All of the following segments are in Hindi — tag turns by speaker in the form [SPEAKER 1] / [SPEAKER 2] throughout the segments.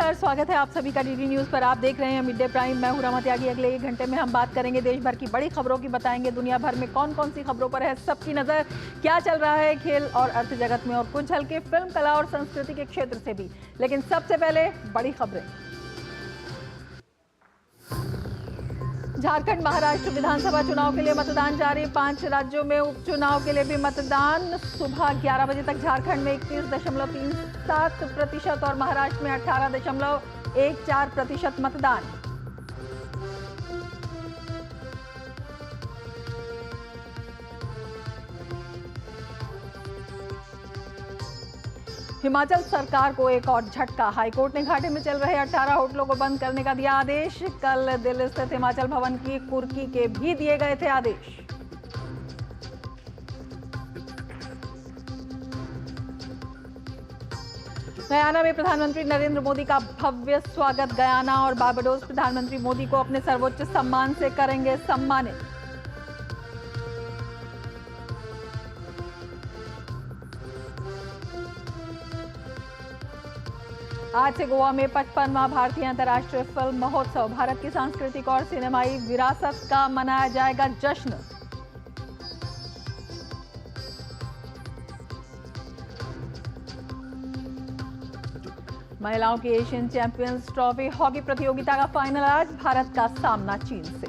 [SPEAKER 1] नमस्कार, स्वागत है आप सभी का डीडी न्यूज़ पर। आप देख रहे हैं मिड डे प्राइम। मैं हूं रमा त्यागी। अगले 1 घंटे में हम बात करेंगे देश भर की बड़ी खबरों की, बताएंगे दुनिया भर में कौन कौन सी खबरों पर है सबकी नजर, क्या चल रहा है खेल और अर्थ जगत में, और कुछ झलके फिल्म, कला और संस्कृति के क्षेत्र से भी। लेकिन सबसे पहले बड़ी खबरें। झारखंड महाराष्ट्र विधानसभा चुनाव के लिए मतदान जारी। 5 राज्यों में उपचुनाव के लिए भी मतदान। सुबह 11 बजे तक झारखंड में 31.37% और महाराष्ट्र में 18.14% मतदान। हिमाचल सरकार को एक और झटका। हाईकोर्ट ने घाटे में चल रहे 18 होटलों को बंद करने का दिया आदेश। कल दिल्ली स्थित हिमाचल भवन की कुर्की के भी दिए गए थे आदेश। गयाना में प्रधानमंत्री नरेंद्र मोदी का भव्य स्वागत। गयाना और बारबाडोस प्रधानमंत्री मोदी को अपने सर्वोच्च सम्मान से करेंगे सम्मानित। आज से गोवा में 55वां भारतीय अंतर्राष्ट्रीय फिल्म महोत्सव। भारत की सांस्कृतिक और सिनेमाई विरासत का मनाया जाएगा जश्न। महिलाओं की एशियन चैंपियंस ट्रॉफी हॉकी प्रतियोगिता का फाइनल आज। भारत का सामना चीन से।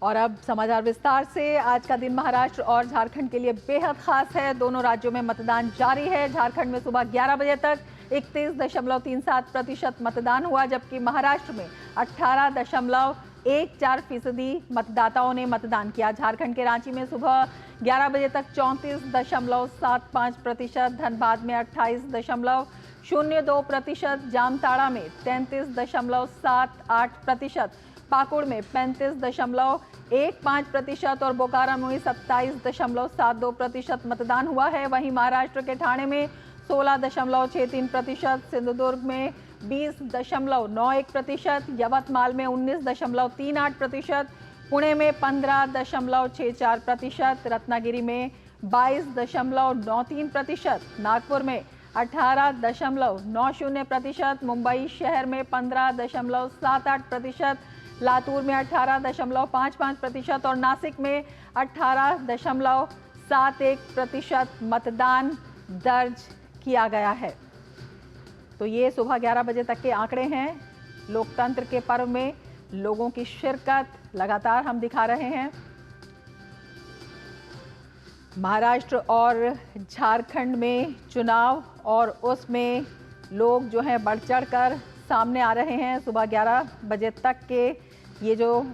[SPEAKER 1] और अब समाचार विस्तार से। आज का दिन महाराष्ट्र और झारखंड के लिए बेहद खास है। दोनों राज्यों में मतदान जारी है। झारखंड में सुबह 11 बजे तक 31.37% मतदान हुआ, जबकि महाराष्ट्र में 18.14% मतदाताओं ने मतदान किया। झारखंड के रांची में सुबह 11 बजे तक 34.75%, धनबाद में 28.02%, जामताड़ा में 33.78%, पाकुड़ में 35.15% और बोकारो में 27.72% मतदान हुआ है। वहीं महाराष्ट्र के ठाणे में 16.63%, सिंधुदुर्ग में 20.91%, यवतमाल में 19.38%, पुणे में 15.64%, रत्नागिरी में 22.93%, नागपुर में 18.90%, मुंबई शहर में 15.78%, लातूर में 18.55% और नासिक में 18.71% मतदान दर्ज किया गया है। तो ये सुबह 11 बजे तक के आंकड़े हैं। लोकतंत्र के पर्व में लोगों की शिरकत लगातार हम दिखा रहे हैं। महाराष्ट्र और झारखंड में चुनाव और उसमें लोग जो हैं बढ़ चढ़ कर सामने आ रहे हैं। सुबह 11 बजे तक के ये जो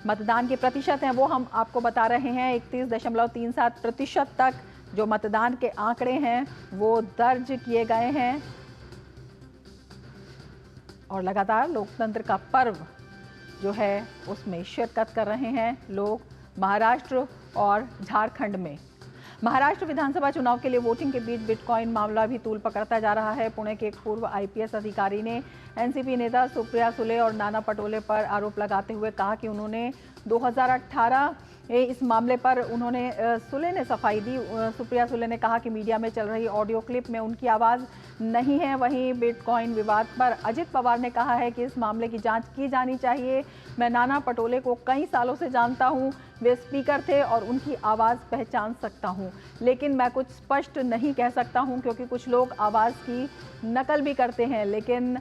[SPEAKER 1] मतदान के प्रतिशत हैं वो हम आपको बता रहे हैं। 31.37% तक जो मतदान के आंकड़े हैं वो दर्ज किए गए हैं और लगातार लोकतंत्र का पर्व जो है उसमें शिरकत कर रहे हैं लोग महाराष्ट्र और झारखंड में। महाराष्ट्र विधानसभा चुनाव के लिए वोटिंग के बीच बिटकॉइन मामला भी तूल पकड़ता जा रहा है। पुणे के एक पूर्व आईपीएस अधिकारी ने एनसीपी नेता सुप्रिया सुले और नाना पटोले पर आरोप लगाते हुए कहा कि उन्होंने 2018 इस मामले पर सुले ने सफाई दी। सुप्रिया सुले ने कहा कि मीडिया में चल रही ऑडियो क्लिप में उनकी आवाज़ नहीं है। वहीं बिटकॉइन विवाद पर अजित पवार ने कहा है कि इस मामले की जांच की जानी चाहिए। मैं नाना पटोले को कई सालों से जानता हूं, वे स्पीकर थे और उनकी आवाज़ पहचान सकता हूं, लेकिन मैं कुछ स्पष्ट नहीं कह सकता हूं क्योंकि कुछ लोग आवाज़ की नकल भी करते हैं। लेकिन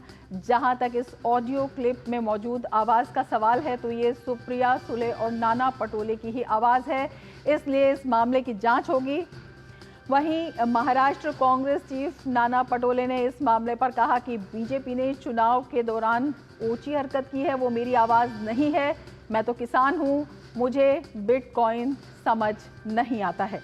[SPEAKER 1] जहां तक इस ऑडियो क्लिप में मौजूद आवाज़ का सवाल है तो ये सुप्रिया सुले और नाना पटोले की ही आवाज़ है, इसलिए इस मामले की जांच होगी। वहीं महाराष्ट्र कांग्रेस चीफ नाना पटोले ने इस मामले पर कहा कि बीजेपी ने चुनाव के दौरान ऊंची हरकत की है, वो मेरी आवाज़ नहीं है। मैं तो किसान हूं, मुझे बिटकॉइन समझ नहीं आता है।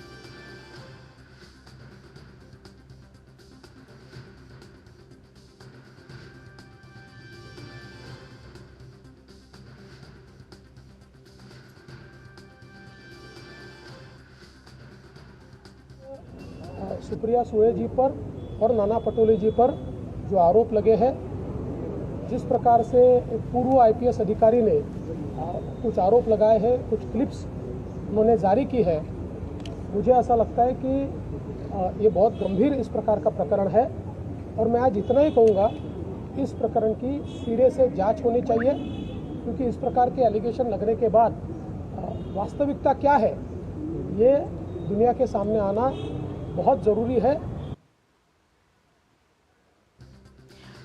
[SPEAKER 2] सुप्रिया सुले जी पर और नाना पटोले जी पर जो आरोप लगे हैं, जिस प्रकार से पूर्व आईपीएस अधिकारी ने कुछ आरोप लगाए हैं, कुछ क्लिप्स उन्होंने जारी की है, मुझे ऐसा लगता है कि ये बहुत गंभीर इस प्रकार का प्रकरण है और मैं आज इतना ही कहूँगा, इस प्रकरण की सिरे से जांच होनी चाहिए, क्योंकि इस प्रकार के एलिगेशन लगने के बाद वास्तविकता क्या है ये दुनिया के सामने आना बहुत ज़रूरी है।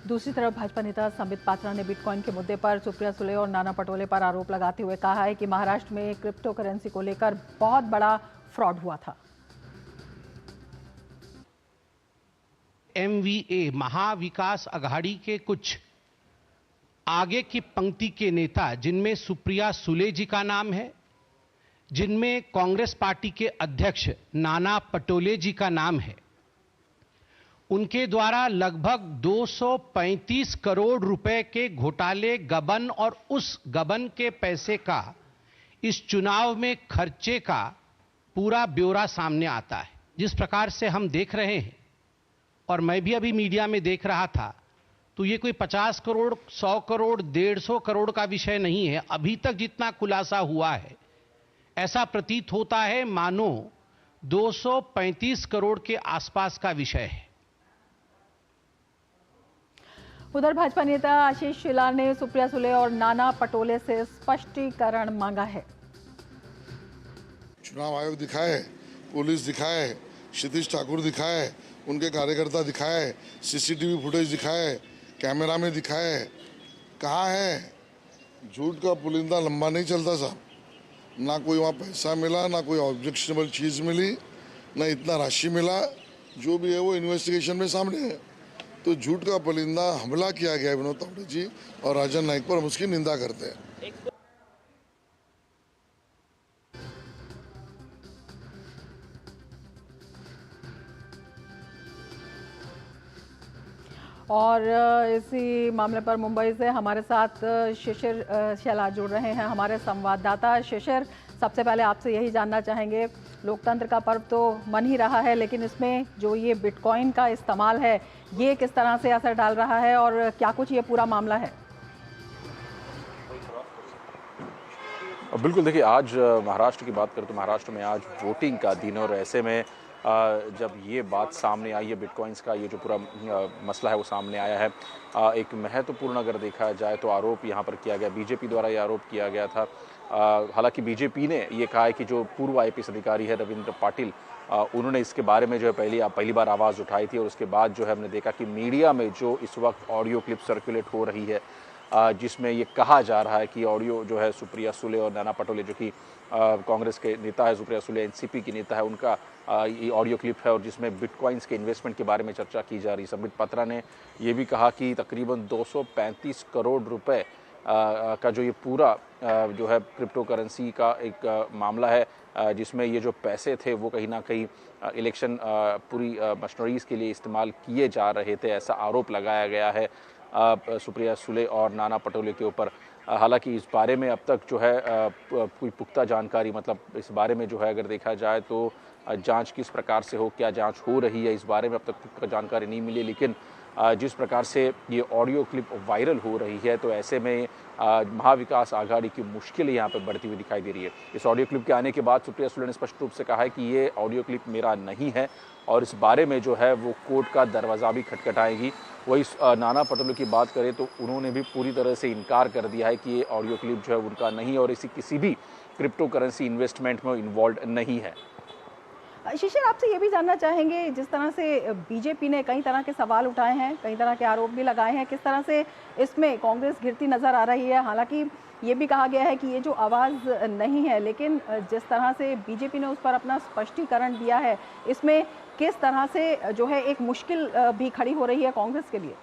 [SPEAKER 1] दूसरी तरफ भाजपा नेता संबित पात्रा ने बिटकॉइन के मुद्दे पर सुप्रिया सुले और नाना पटोले पर आरोप लगाते हुए कहा है कि महाराष्ट्र में क्रिप्टो करेंसी को लेकर बहुत बड़ा फ्रॉड हुआ था।
[SPEAKER 3] MVA महाविकास अघाड़ी के कुछ आगे की पंक्ति के नेता, जिनमें सुप्रिया सुले जी का नाम है, जिनमें कांग्रेस पार्टी के अध्यक्ष नाना पटोले जी का नाम है, उनके द्वारा लगभग 235 करोड़ रुपए के घोटाले, गबन और उस गबन के पैसे का इस चुनाव में खर्चे का पूरा ब्यौरा सामने आता है। जिस प्रकार से हम देख रहे हैं और मैं भी अभी मीडिया में देख रहा था, तो ये कोई 50 करोड़, 100 करोड़, 150 करोड़ का विषय नहीं है। अभी तक जितना खुलासा हुआ है, ऐसा प्रतीत होता है मानो 235 करोड़ के आसपास का विषय है।
[SPEAKER 1] उधर भाजपा नेता आशीष शेलार ने सुप्रिया सुले और नाना पटोले से स्पष्टीकरण मांगा है।
[SPEAKER 4] चुनाव आयोग दिखाए, पुलिस दिखाए, क्षितिज ठाकुर दिखाए, उनके कार्यकर्ता दिखाए, सीसीटीवी फुटेज दिखाए, कैमरा में दिखाए, कहाँ है? झूठ का पुलिंदा लंबा नहीं चलता साहब। ना कोई वहाँ पैसा मिला, ना कोई ऑब्जेक्शनेबल चीज़ मिली, ना इतना राशि मिला। जो भी है वो इन्वेस्टिगेशन में सामने है। तो झूठ का पुलिंदा हमला किया गया विनोद तावड़े जी और राजन नाईक पर, हम उसकी निंदा करते हैं।
[SPEAKER 1] और इसी मामले पर मुंबई से हमारे साथ शिशिर शेलार जुड़ रहे हैं, हमारे संवाददाता। शिशिर, सबसे पहले आपसे यही जानना चाहेंगे, लोकतंत्र का पर्व तो मन ही रहा है, लेकिन इसमें जो ये बिटकॉइन का इस्तेमाल है, ये किस तरह से असर डाल रहा है और क्या कुछ ये पूरा मामला है?
[SPEAKER 5] बिल्कुल, देखिए, आज महाराष्ट्र की बात करें तो महाराष्ट्र में आज वोटिंग का दिन है और ऐसे में जब ये बात सामने आई है, बिटकॉइंस का ये जो पूरा मसला है वो सामने आया है, एक महत्वपूर्ण अगर देखा जाए तो आरोप यहाँ पर किया गया, बीजेपी द्वारा ये आरोप किया गया था। हालांकि बीजेपी ने ये कहा है कि जो पूर्व IPS अधिकारी है रविंद्र पाटिल, उन्होंने इसके बारे में जो है पहली बार आवाज़ उठाई थी और उसके बाद जो है हमने देखा कि मीडिया में जो इस वक्त ऑडियो क्लिप सर्कुलेट हो रही है, जिसमें ये कहा जा रहा है कि ऑडियो जो है सुप्रिया सुले और नाना पटोले, जो कि कांग्रेस के नेता है, सुप्रिया सुले NCP की नेता है, उनका ये ऑडियो क्लिप है और जिसमें बिटकॉइंस के इन्वेस्टमेंट के बारे में चर्चा की जा रही है। संबित पात्रा ने ये भी कहा कि तकरीबन 235 करोड़ रुपए का जो ये पूरा जो है क्रिप्टो करेंसी का एक मामला है, जिसमें ये जो पैसे थे वो कहीं ना कहीं इलेक्शन पूरी मशीनरीज के लिए इस्तेमाल किए जा रहे थे, ऐसा आरोप लगाया गया है सुप्रिया सुले और नाना पटोले के ऊपर। हालांकि इस बारे में अब तक जो है कोई पुख्ता जानकारी, मतलब इस बारे में जो है अगर देखा जाए तो जांच किस प्रकार से हो, क्या जांच हो रही है, इस बारे में अब तक पुख्ता जानकारी नहीं मिली। लेकिन जिस प्रकार से ये ऑडियो क्लिप वायरल हो रही है, तो ऐसे में महाविकास आघाड़ी की मुश्किलें यहाँ पर बढ़ती हुई दिखाई दे रही है। इस ऑडियो क्लिप के आने के बाद सुप्रिया सुले ने स्पष्ट रूप से कहा है कि ये ऑडियो क्लिप मेरा नहीं है और इस बारे में जो है वो कोर्ट का दरवाज़ा भी खटखटाएगी। वही नाना पटोले की बात करें तो उन्होंने भी पूरी तरह से इनकार कर दिया है कि ये ऑडियो क्लिप जो है उनका नहीं और इसी किसी भी क्रिप्टो करेंसी इन्वेस्टमेंट में इन्वॉल्व नहीं है।
[SPEAKER 1] शिशिर, आपसे ये भी जानना चाहेंगे, जिस तरह से बीजेपी ने कई तरह के सवाल उठाए हैं, कई तरह के आरोप भी लगाए हैं, किस तरह से इसमें कांग्रेस गिरती नजर आ रही है? हालांकि ये भी कहा गया है कि ये जो आवाज़ नहीं है, लेकिन जिस तरह से बीजेपी ने उस पर अपना स्पष्टीकरण दिया है, इसमें किस तरह से जो है एक मुश्किल भी खड़ी हो रही है कांग्रेस के लिए?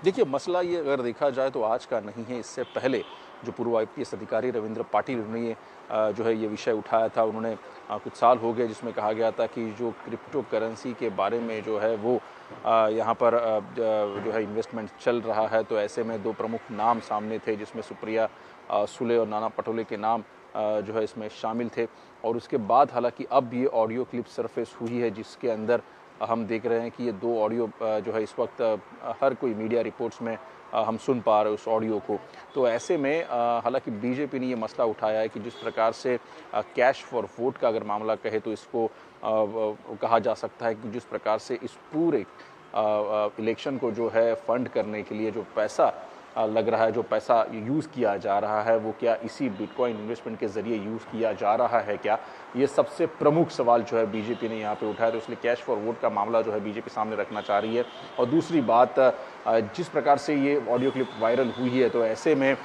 [SPEAKER 5] देखिए, मसला ये अगर देखा जाए तो आज का नहीं है। इससे पहले जो पूर्व IPS अधिकारी रविंद्र पाटिल ने ये जो है ये विषय उठाया था, उन्होंने कुछ साल हो गए, जिसमें कहा गया था कि जो क्रिप्टो करेंसी के बारे में जो है वो यहाँ पर जो है इन्वेस्टमेंट चल रहा है। तो ऐसे में दो प्रमुख नाम सामने थे, जिसमें सुप्रिया सुले और नाना पटोले के नाम जो है इसमें शामिल थे। और उसके बाद हालांकि अब ये ऑडियो क्लिप सरफेस हुई है, जिसके अंदर हम देख रहे हैं कि ये 2 ऑडियो जो है इस वक्त हर कोई मीडिया रिपोर्ट्स में हम सुन पा रहे हैं उस ऑडियो को। तो ऐसे में हालांकि बीजेपी ने ये मसला उठाया है कि जिस प्रकार से कैश फॉर वोट का अगर मामला कहे तो इसको कहा जा सकता है कि जिस प्रकार से इस पूरे इलेक्शन को जो है फंड करने के लिए जो पैसा लग रहा है, जो पैसा यूज़ किया जा रहा है, वो क्या इसी बिटकॉइन इन्वेस्टमेंट के ज़रिए यूज़ किया जा रहा है क्या? ये सबसे प्रमुख सवाल जो है बीजेपी ने यहाँ पे उठाया। तो इसलिए कैश फॉर वोट का मामला जो है बीजेपी सामने रखना चाह रही है। और दूसरी बात, जिस प्रकार से ये ऑडियो क्लिप वायरल हुई है तो ऐसे में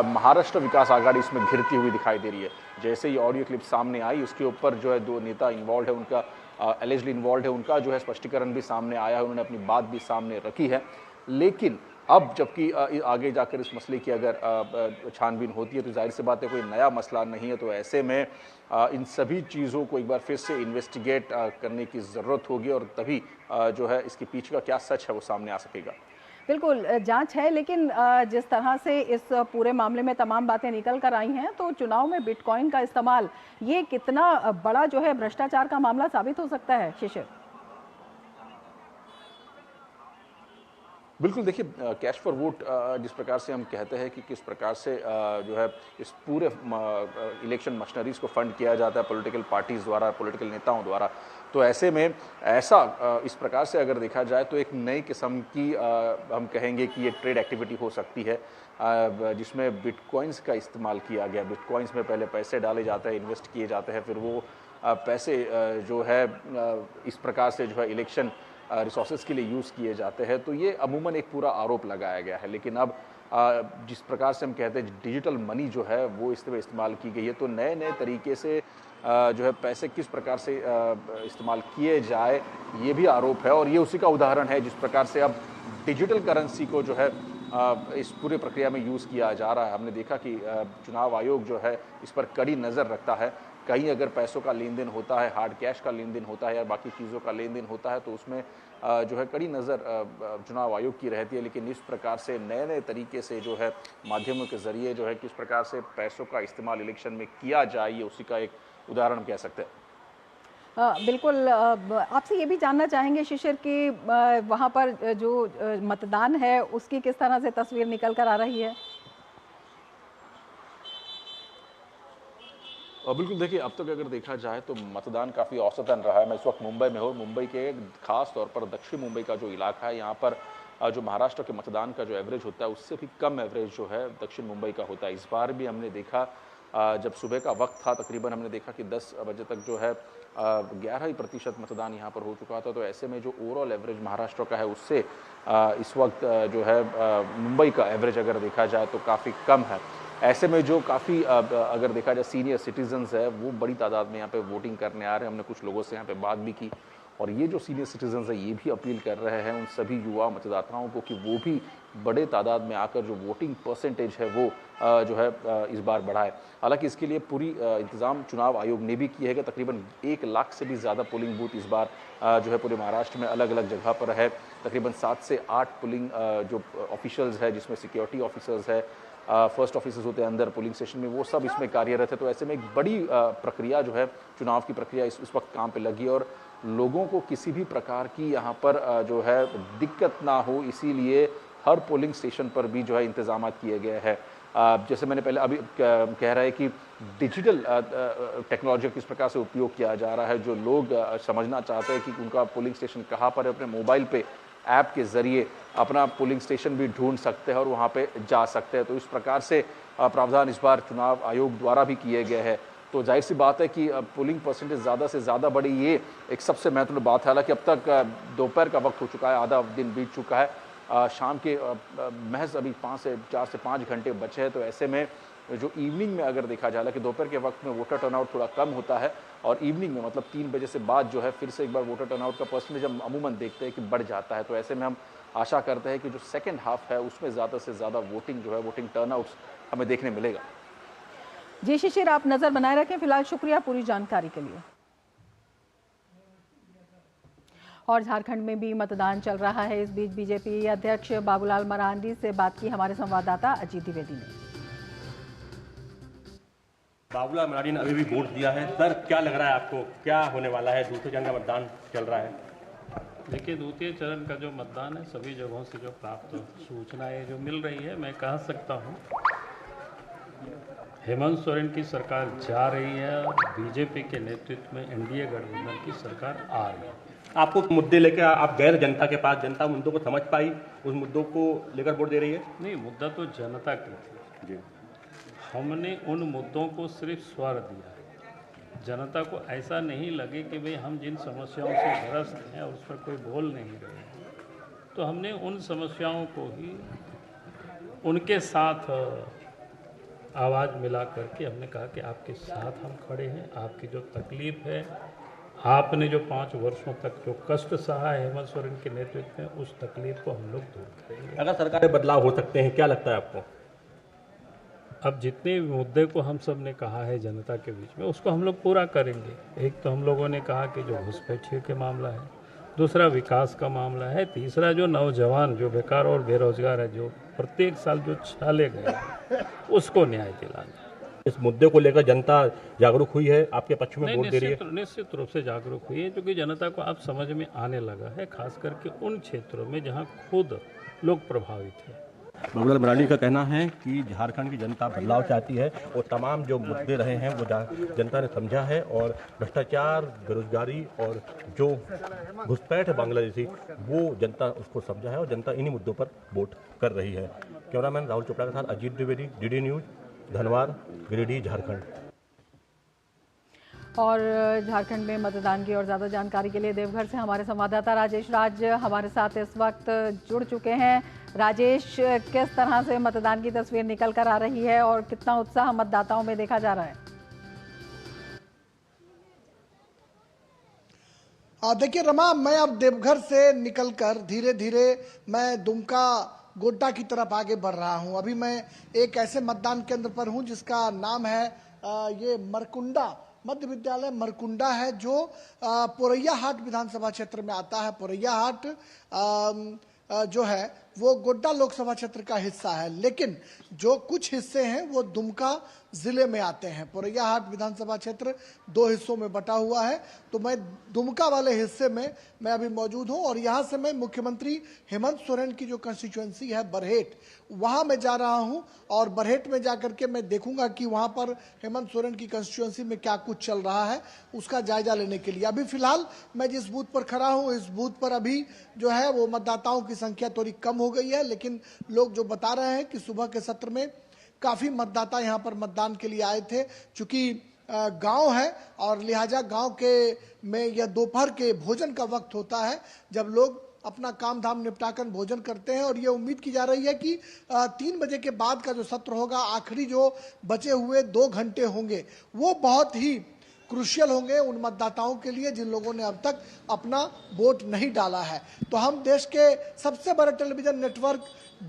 [SPEAKER 5] महाराष्ट्र विकास आघाड़ी इसमें घिरती हुई दिखाई दे रही है। जैसे ये ऑडियो क्लिप सामने आई उसके ऊपर जो है 2 नेता इन्वॉल्व है, उनका एलिजली इन्वॉल्व है, उनका जो है स्पष्टीकरण भी सामने आया है, उन्होंने अपनी बात भी सामने रखी है। लेकिन अब जबकि आगे जाकर इस मसले की अगर छानबीन होती है तो जाहिर सी बात है कोई नया मसला नहीं है। तो ऐसे में इन सभी चीज़ों को एक बार फिर से इन्वेस्टिगेट करने की ज़रूरत होगी और तभी जो है इसके पीछे का क्या सच है वो सामने आ सकेगा।
[SPEAKER 1] बिल्कुल जांच है, लेकिन जिस तरह से इस पूरे मामले में तमाम बातें निकल कर आई हैं तो चुनाव में बिटकॉइन का इस्तेमाल ये कितना बड़ा जो है भ्रष्टाचार का मामला साबित हो सकता है शिशिर?
[SPEAKER 5] बिल्कुल, देखिए कैश फॉर वोट जिस प्रकार से हम कहते हैं कि किस प्रकार से जो है इस पूरे इलेक्शन मशीनरीज को फंड किया जाता है पॉलिटिकल पार्टीज़ द्वारा, पॉलिटिकल नेताओं द्वारा। तो ऐसे में ऐसा इस प्रकार से अगर देखा जाए तो एक नई किस्म की हम कहेंगे कि ये ट्रेड एक्टिविटी हो सकती है जिसमें बिटकॉइंस का इस्तेमाल किया गया। बिटकॉइंस में पहले पैसे डाले जाते हैं, इन्वेस्ट किए जाते हैं, फिर वो पैसे जो है इस प्रकार से जो है इलेक्शन रिसोर्सेज के लिए यूज़ किए जाते हैं। तो ये अमूमन एक पूरा आरोप लगाया गया है। लेकिन अब जिस प्रकार से हम कहते हैं डिजिटल मनी जो है वो इसमें इस्तेमाल की गई है, तो नए नए तरीके से जो है पैसे किस प्रकार से इस्तेमाल किए जाए ये भी आरोप है। और ये उसी का उदाहरण है जिस प्रकार से अब डिजिटल करेंसी को जो है इस पूरे प्रक्रिया में यूज़ किया जा रहा है। हमने देखा कि चुनाव आयोग जो है इस पर कड़ी नज़र रखता है। कहीं अगर पैसों का लेन देन होता है, हार्ड कैश का लेन देन होता है या बाकी चीज़ों का लेन देन होता है तो उसमें जो है कड़ी नज़र चुनाव आयोग की रहती है। लेकिन इस प्रकार से नए नए तरीके से जो है माध्यमों के ज़रिए जो है किस प्रकार से पैसों का इस्तेमाल इलेक्शन में किया जाए, ये उसी का एक उदाहरण कह सकते हैं।
[SPEAKER 1] बिल्कुल, आपसे ये भी जानना चाहेंगे शिशिर कि वहाँ पर जो मतदान है उसकी किस तरह से तस्वीर निकल कर आ रही है?
[SPEAKER 5] बिल्कुल, देखिए अब तक अगर देखा जाए तो मतदान काफ़ी औसतन रहा है। मैं इस वक्त मुंबई में हूँ। मुंबई के खास तौर पर दक्षिण मुंबई का जो इलाका है यहाँ पर जो महाराष्ट्र के मतदान का जो एवरेज होता है उससे भी कम एवरेज जो है दक्षिण मुंबई का होता है। इस बार भी हमने देखा जब सुबह का वक्त था तकरीबन हमने देखा कि 10 बजे तक जो है 11% मतदान यहाँ पर हो चुका था। तो ऐसे में जो ओवरऑल एवरेज महाराष्ट्र का है उससे इस वक्त जो है मुंबई का एवरेज अगर देखा जाए तो काफ़ी कम है। ऐसे में जो काफ़ी अगर देखा जाए सीनियर सिटीजन्स है वो बड़ी तादाद में यहाँ पे वोटिंग करने आ रहे हैं। हमने कुछ लोगों से यहाँ पे बात भी की और ये जो सीनियर सिटीजन्स है ये भी अपील कर रहे हैं उन सभी युवा मतदाताओं को कि वो भी बड़े तादाद में आकर जो वोटिंग परसेंटेज है वो जो है इस बार बढ़ाए। हालांकि इसके लिए पूरी इंतज़ाम चुनाव आयोग ने भी किए है कि तकरीबन 1 लाख से भी ज़्यादा पोलिंग बूथ इस बार जो है पूरे महाराष्ट्र में अलग अलग जगह पर है। तकरीबन 7 से 8 पोलिंग जो ऑफिशल्स है जिसमें सिक्योरिटी ऑफिसर्स है, फर्स्ट ऑफिसर्स होते हैं अंदर पोलिंग स्टेशन में, वो सब इसमें कार्यरत है। तो ऐसे में एक बड़ी प्रक्रिया जो है चुनाव की प्रक्रिया इस वक्त काम पे लगी और लोगों को किसी भी प्रकार की यहाँ पर जो है दिक्कत ना हो इसीलिए हर पोलिंग स्टेशन पर भी जो है इंतजाम किए गए हैं। जैसे मैंने पहले अभी कह रहा है कि डिजिटल टेक्नोलॉजी का किस प्रकार से उपयोग किया जा रहा है। जो लोग समझना चाहते हैं कि उनका पोलिंग स्टेशन कहाँ पर है, अपने मोबाइल पे ऐप के ज़रिए अपना पोलिंग स्टेशन भी ढूंढ सकते हैं और वहाँ पे जा सकते हैं। तो इस प्रकार से प्रावधान इस बार चुनाव आयोग द्वारा भी किए गए हैं। तो जाहिर सी बात है कि पोलिंग परसेंटेज ज़्यादा से ज़्यादा बढ़ी, ये एक सबसे महत्वपूर्ण बात है। हालांकि अब तक दोपहर का वक्त हो चुका है, आधा दिन बीत चुका है, शाम के महज अभी 4 से 5 घंटे बचे हैं। तो ऐसे में जो इवनिंग में अगर देखा जाए, हालांकि दोपहर के वक्त में वोटर टर्नआउट थोड़ा कम होता है और इवनिंग में मतलब 3 बजे से बाद जो है फिर से एक बार वोटर टर्नआउट का परसेंटेज हम अमूमन देखते हैं कि बढ़ जाता है। तो ऐसे में हम आशा करते हैं कि जो सेकेंड हाफ है उसमें ज़्यादा से ज़्यादा वोटिंग जो है वोटिंग टर्नआउट्स हमें देखने मिलेगा।
[SPEAKER 1] जी शिशिर, आप नजर बनाए रखें। फिलहाल शुक्रिया पूरी जानकारी के लिए। और झारखंड में भी मतदान चल रहा है। इस बीच बीजेपी अध्यक्ष बाबूलाल मरांडी से बात की हमारे संवाददाता अजीत द्विवेदी ने।
[SPEAKER 6] बाबूलाल मरांडी ने अभी भी वोट दिया है। सर, क्या लग रहा है आपको, क्या होने वाला है? दूसरे चरण का मतदान चल रहा है।
[SPEAKER 7] देखिए, द्वितीय चरण का जो मतदान है, सभी जगहों से जो प्राप्त सूचनाएं जो मिल रही है, मैं कह सकता हूं हेमंत सोरेन की सरकार जा रही है और बीजेपी के नेतृत्व में एनडीए गठबंधन की सरकार आ रही है।
[SPEAKER 6] आपको मुद्दे लेकर आप गए जनता के पास, जनता मुद्दों को समझ पाई, उस मुद्दों को लेकर वोट दे रही है?
[SPEAKER 7] नहीं, मुद्दा तो जनता की थी
[SPEAKER 6] जी।
[SPEAKER 7] हमने उन मुद्दों को सिर्फ स्वर दिया है। जनता को ऐसा नहीं लगे कि भाई हम जिन समस्याओं से ग्रस्त हैं और उस पर कोई बोल नहीं रहे हैं, तो हमने उन समस्याओं को ही उनके साथ आवाज़ मिला करके हमने कहा कि आपके साथ हम खड़े हैं। आपकी जो तकलीफ़ है, आपने जो 5 वर्षों तक जो कष्ट सहा है हेमंत सोरेन के नेतृत्व में, उस तकलीफ को हम लोग दूर करेंगे।
[SPEAKER 6] अगर सरकार में बदलाव हो सकते हैं, क्या लगता है आपको?
[SPEAKER 7] अब जितने मुद्दे को हम सब ने कहा है जनता के बीच में, उसको हम लोग पूरा करेंगे। एक तो हम लोगों ने कहा कि जो घुसपैठियों के मामला है, दूसरा विकास का मामला है, तीसरा जो नौजवान जो बेकार और बेरोजगार है, जो प्रत्येक साल जो छाले गए हैं, उसको न्याय दिलाना।
[SPEAKER 6] इस मुद्दे को लेकर जनता जागरूक हुई है, आपके पक्ष में वोट दे रही है?
[SPEAKER 7] निश्चित रूप से जागरूक हुई है, क्योंकि जनता को अब समझ में आने लगा है, खास करके उन क्षेत्रों में जहां खुद लोग प्रभावित हैं।
[SPEAKER 6] बाबूलाल मरांडी का कहना है कि झारखंड की जनता बदलाव चाहती है और तमाम जो मुद्दे रहे हैं वो जनता ने समझा है, और भ्रष्टाचार, बेरोजगारी और जो घुसपैठ है बांग्लादेशी, वो जनता उसको समझा है और जनता इन्हीं मुद्दों पर वोट कर रही है। कैमरामैन राहुल चोपड़ा के साथ अजीत द्विवेदी, डीडी न्यूज, धनबाद, गिरिडीह, झारखंड।
[SPEAKER 1] और झारखंड में मतदान की और ज़्यादा जानकारी के लिए देवघर से हमारे संवाददाता राजेश राज हमारे साथ इस वक्त जुड़ चुके हैं। राजेश, किस तरह से मतदान की तस्वीर निकल कर आ रही है और कितना उत्साह मतदाताओं में देखा जा रहा है?
[SPEAKER 8] देखिए रमा, मैं अब देवघर से निकलकर धीरे धीरे मैं दुमका गोड्डा की तरफ आगे बढ़ रहा हूं। अभी मैं एक ऐसे मतदान केंद्र पर हूं जिसका नाम है ये मरकुंडा मध्य विद्यालय मरकुंडा है, जो पोरैया हाट विधानसभा क्षेत्र में आता है। पोरैया हाट जो है वो गोड्डा लोकसभा क्षेत्र का हिस्सा है, लेकिन जो कुछ हिस्से हैं वो दुमका जिले में आते हैं। पोरैया हाट विधानसभा क्षेत्र 2 हिस्सों में बटा हुआ है, तो मैं दुमका वाले हिस्से में मैं अभी मौजूद हूं और यहां से मैं मुख्यमंत्री हेमंत सोरेन की जो कंस्टिट्यूएंसी है बरहेट, वहां मैं जा रहा हूं और बरहेट में जाकर के मैं देखूंगा कि वहां पर हेमंत सोरेन की कंस्टिट्यूएंसी में क्या कुछ चल रहा है, उसका जायजा लेने के लिए। अभी फिलहाल मैं जिस बूथ पर खड़ा हूं, इस बूथ पर अभी जो है वो मतदाताओं की संख्या थोड़ी कम हो गई है, लेकिन लोग जो बता रहे हैं कि सुबह के सत्र में काफी मतदाता यहां पर मतदान के लिए आए थे। चूंकि गांव है और लिहाजा गांव के में यह दोपहर के भोजन का वक्त होता है, जब लोग अपना काम धाम निपटाकर भोजन करते हैं, और ये उम्मीद की जा रही है कि 3 बजे के बाद का जो सत्र होगा, आखिरी जो बचे हुए 2 घंटे होंगे, वो बहुत ही क्रूशियल होंगे उन मतदाताओं के लिए जिन लोगों ने अब तक अपना वोट नहीं डाला है। तो हम देश के सबसे बड़े टेलीविजन नेटवर्क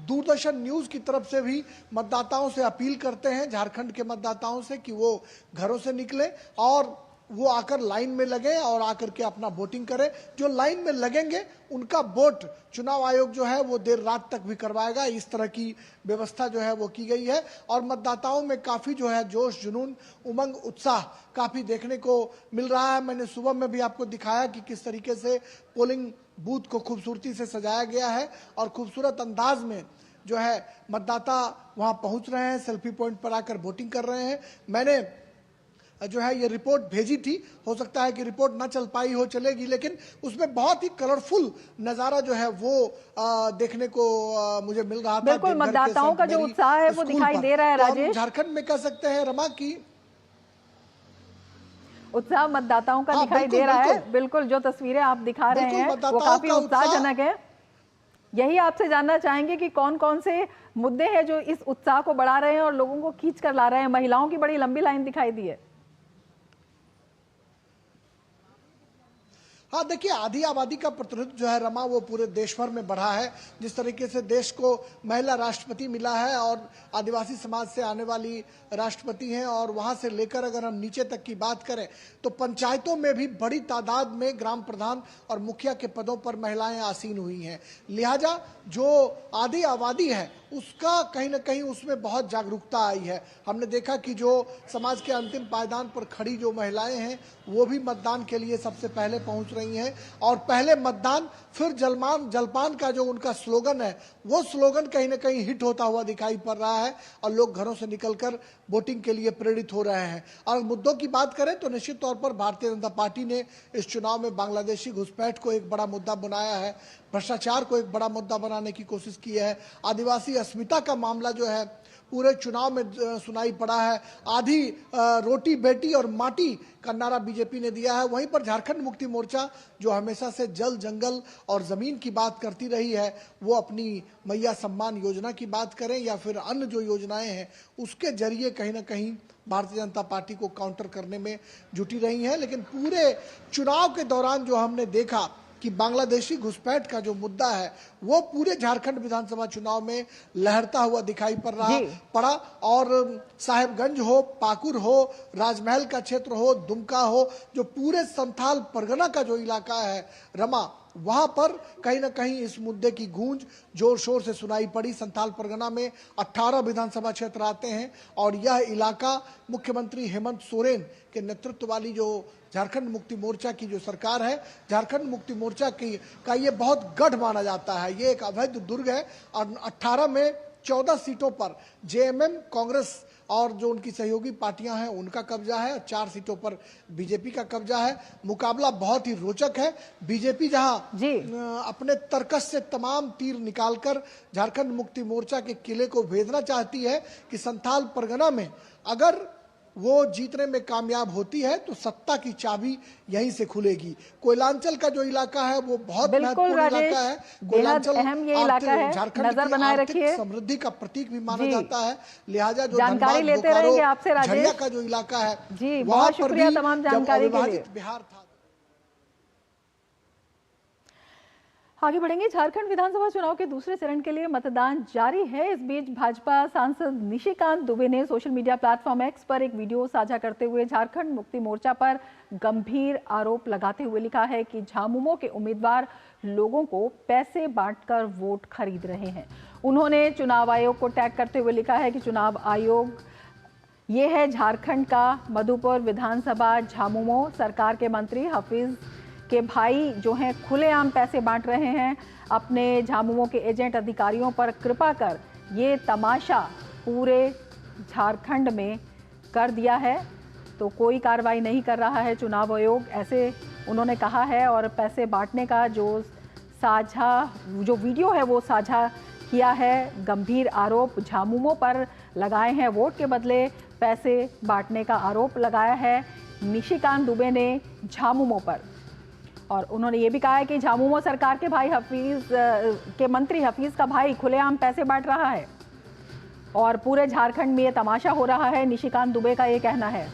[SPEAKER 8] दूरदर्शन न्यूज की तरफ से भी मतदाताओं से अपील करते हैं, झारखंड के मतदाताओं से, कि वो घरों से निकले और वो आकर लाइन में लगे और आकर के अपना वोटिंग करें। जो लाइन में लगेंगे उनका वोट चुनाव आयोग जो है वो देर रात तक भी करवाएगा। इस तरह की व्यवस्था जो है वो की गई है और मतदाताओं में काफी जो है जोश, जुनून, उमंग, उत्साह काफी देखने को मिल रहा है। मैंने सुबह में भी आपको दिखाया कि किस तरीके से पोलिंग बूथ को खूबसूरती से सजाया गया है और खूबसूरत अंदाज में जो है मतदाता वहां पहुंच रहे हैं, सेल्फी पॉइंट पर आकर वोटिंग कर रहे हैं। मैंने जो है ये रिपोर्ट भेजी थी, हो सकता है कि रिपोर्ट ना चल पाई हो, चलेगी, लेकिन उसमें बहुत ही कलरफुल नजारा जो है वो देखने को मुझे मिल रहा था।
[SPEAKER 1] बिल्कुल, मतदाताओं का जो उत्साह है वो दिखाई दे रहा है। राजेश,
[SPEAKER 8] झारखंड में कह सकते हैं रमा की
[SPEAKER 1] उत्साह मतदाताओं का दिखाई दे रहा है। बिल्कुल, जो तस्वीरें आप दिखा रहे हैं वो काफी उत्साहजनक है। यही आपसे जानना चाहेंगे कि कौन कौन से मुद्दे हैं जो इस उत्साह को बढ़ा रहे हैं और लोगों को खींच कर ला रहे हैं। महिलाओं की बड़ी लंबी लाइन दिखाई दी है।
[SPEAKER 8] हाँ, देखिए, आधी आबादी का प्रतिनिधित्व जो है रमा वो पूरे देश भर में बढ़ा है। जिस तरीके से देश को महिला राष्ट्रपति मिला है और आदिवासी समाज से आने वाली राष्ट्रपति हैं, और वहां से लेकर अगर हम नीचे तक की बात करें तो पंचायतों में भी बड़ी तादाद में ग्राम प्रधान और मुखिया के पदों पर महिलाएं आसीन हुई हैं। लिहाजा जो आधी आबादी है उसका कहीं ना कहीं उसमें बहुत जागरूकता आई है। हमने देखा कि जो समाज के अंतिम पायदान पर खड़ी जो महिलाएं हैं वो भी मतदान के लिए सबसे पहले पहुंच रही हैं। और पहले मतदान फिर जलपान का जो उनका स्लोगन है, वो स्लोगन कहीं ना कहीं हिट होता हुआ दिखाई पड़ रहा है और लोग घरों से निकलकर वोटिंग के लिए प्रेरित हो रहे हैं। और मुद्दों की बात करें तो निश्चित तौर पर भारतीय जनता पार्टी ने इस चुनाव में बांग्लादेशी घुसपैठ को एक बड़ा मुद्दा बनाया है, भ्रष्टाचार को एक बड़ा मुद्दा बनाने की कोशिश की है, आदिवासी अस्मिता का मामला जो है पूरे चुनाव में सुनाई पड़ा है, आधी रोटी बेटी और माटी का नारा बीजेपी ने दिया है। वहीं पर झारखंड मुक्ति मोर्चा जो हमेशा से जल जंगल और जमीन की बात करती रही है, वो अपनी मैया सम्मान योजना की बात करें या फिर अन्य जो योजनाएं हैं उसके जरिए कहीं ना कहीं भारतीय जनता पार्टी को काउंटर करने में जुटी रही है। लेकिन पूरे चुनाव के दौरान जो हमने देखा कि बांग्लादेशी घुसपैठ का जो मुद्दा है वो पूरे झारखंड विधानसभा चुनाव में लहरता हुआ दिखाई पड़ा। और साहेबगंज हो, पाकुड़ हो, राजमहल का क्षेत्र हो, दुमका हो, जो पूरे संथाल परगना का जो इलाका है रमा, वहां पर कहीं ना कहीं इस मुद्दे की गूंज जोर शोर से सुनाई पड़ी। संथाल परगना में 18 विधानसभा क्षेत्र आते हैं और यह इलाका मुख्यमंत्री हेमंत सोरेन के नेतृत्व वाली जो झारखंड मुक्ति मोर्चा की जो सरकार है, झारखंड मुक्ति मोर्चा का ये बहुत गढ़ माना जाता है। ये एक अवैध दुर्ग है और 18 में 14 सीटों पर जेएमएम, कांग्रेस और जो उनकी सहयोगी पार्टियां हैं उनका कब्जा है और 4 सीटों पर बीजेपी का कब्जा है। मुकाबला बहुत ही रोचक है। बीजेपी जहां अपने तर्कस से तमाम तीर निकालकर झारखंड मुक्ति मोर्चा के किले को भेजना चाहती है कि संथाल परगना में अगर वो जीतने में कामयाब होती है तो सत्ता की चाबी यहीं से खुलेगी। कोयलांचल का जो इलाका है वो बहुत महत्वपूर्ण इलाका है। कोयलांचल
[SPEAKER 1] अहम ये इलाका है, नजर बनाए रखिए।
[SPEAKER 8] समृद्धि का प्रतीक भी माना जाता है, लिहाजा जो
[SPEAKER 1] जानकारी लेते रहेंगे आपसे राजेश
[SPEAKER 8] का जो इलाका है
[SPEAKER 1] जी, बहुत शुक्रिया तमाम जानकारी के लिए।
[SPEAKER 8] बिहार था।
[SPEAKER 1] आगे बढ़ेंगे। झारखंड विधानसभा चुनाव के दूसरे चरण के लिए मतदान जारी है। इस बीच भाजपा सांसद निशिकांत दुबे ने सोशल मीडिया प्लेटफॉर्म एक्स पर एक वीडियो साझा करते हुए झारखंड मुक्ति मोर्चा पर गंभीर आरोप लगाते हुए लिखा है कि झामुमो के उम्मीदवार लोगों को पैसे बांटकर वोट खरीद रहे हैं। उन्होंने चुनाव आयोग को टैग करते हुए लिखा है कि चुनाव आयोग ये है झारखंड का मधुपुर विधानसभा झामुमो सरकार के मंत्री हफीज के भाई जो हैं खुलेआम पैसे बांट रहे हैं। अपने झामुमो के एजेंट अधिकारियों पर कृपा कर ये तमाशा पूरे झारखंड में कर दिया है तो कोई कार्रवाई नहीं कर रहा है चुनाव आयोग, ऐसे उन्होंने कहा है। और पैसे बांटने का जो वीडियो है वो साझा किया है। गंभीर आरोप झामुमो पर लगाए हैं। वोट के बदले पैसे बांटने का आरोप लगाया है निशिकांत दुबे ने झामुमो पर। और उन्होंने ये भी कहा है कि झामुमो सरकार के भाई हफीज के मंत्री हफीज का भाई खुलेआम पैसे बांट रहा है और पूरे झारखंड में ये तमाशा हो रहा है, निशिकांत दुबे का ये कहना है।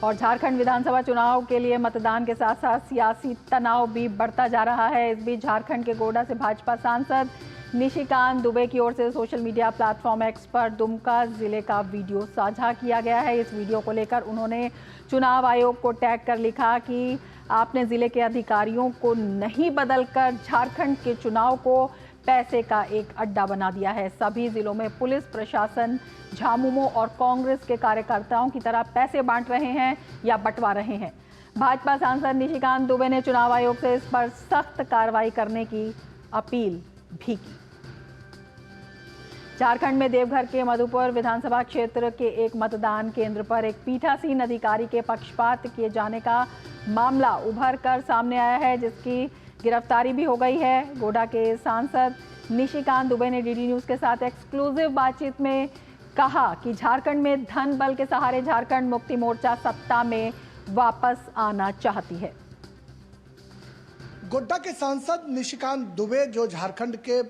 [SPEAKER 1] और झारखंड विधानसभा चुनाव के लिए मतदान के साथ साथ सियासी तनाव भी बढ़ता जा रहा है। इस बीच झारखंड के गोड्डा से भाजपा सांसद निशिकांत दुबे की ओर से सोशल मीडिया प्लेटफॉर्म एक्स पर दुमका जिले का वीडियो साझा किया गया है। इस वीडियो को लेकर उन्होंने चुनाव आयोग को टैग कर लिखा कि आपने जिले के अधिकारियों को नहीं बदलकर झारखंड के चुनाव को पैसे का एक अड्डा बना दिया है। सभी जिलों में पुलिस प्रशासन झामुमो और कांग्रेस के कार्यकर्ताओं की तरह पैसे बांट रहे हैं या बंटवा रहे हैं। भाजपा सांसद निशिकांत दुबे ने चुनाव आयोग से इस पर सख्त कार्रवाई करने की अपील भी की। झारखंड में देवघर के मधुपुर विधानसभा क्षेत्र के एक मतदान केंद्र पर एक पीठासीन अधिकारी के पक्षपात किए जाने का मामला उभर कर सामने आया है, जिसकी गिरफ्तारी भी हो गई है। गोड्डा के सांसद निशिकांत दुबे ने डीडी न्यूज के साथ एक्सक्लूसिव बातचीत में कहा कि झारखंड में धन बल के सहारे झारखंड मुक्ति मोर्चा सत्ता में वापस आना चाहती है।
[SPEAKER 8] गोड्डा के सांसद निशिकांत दुबे जो झारखंड के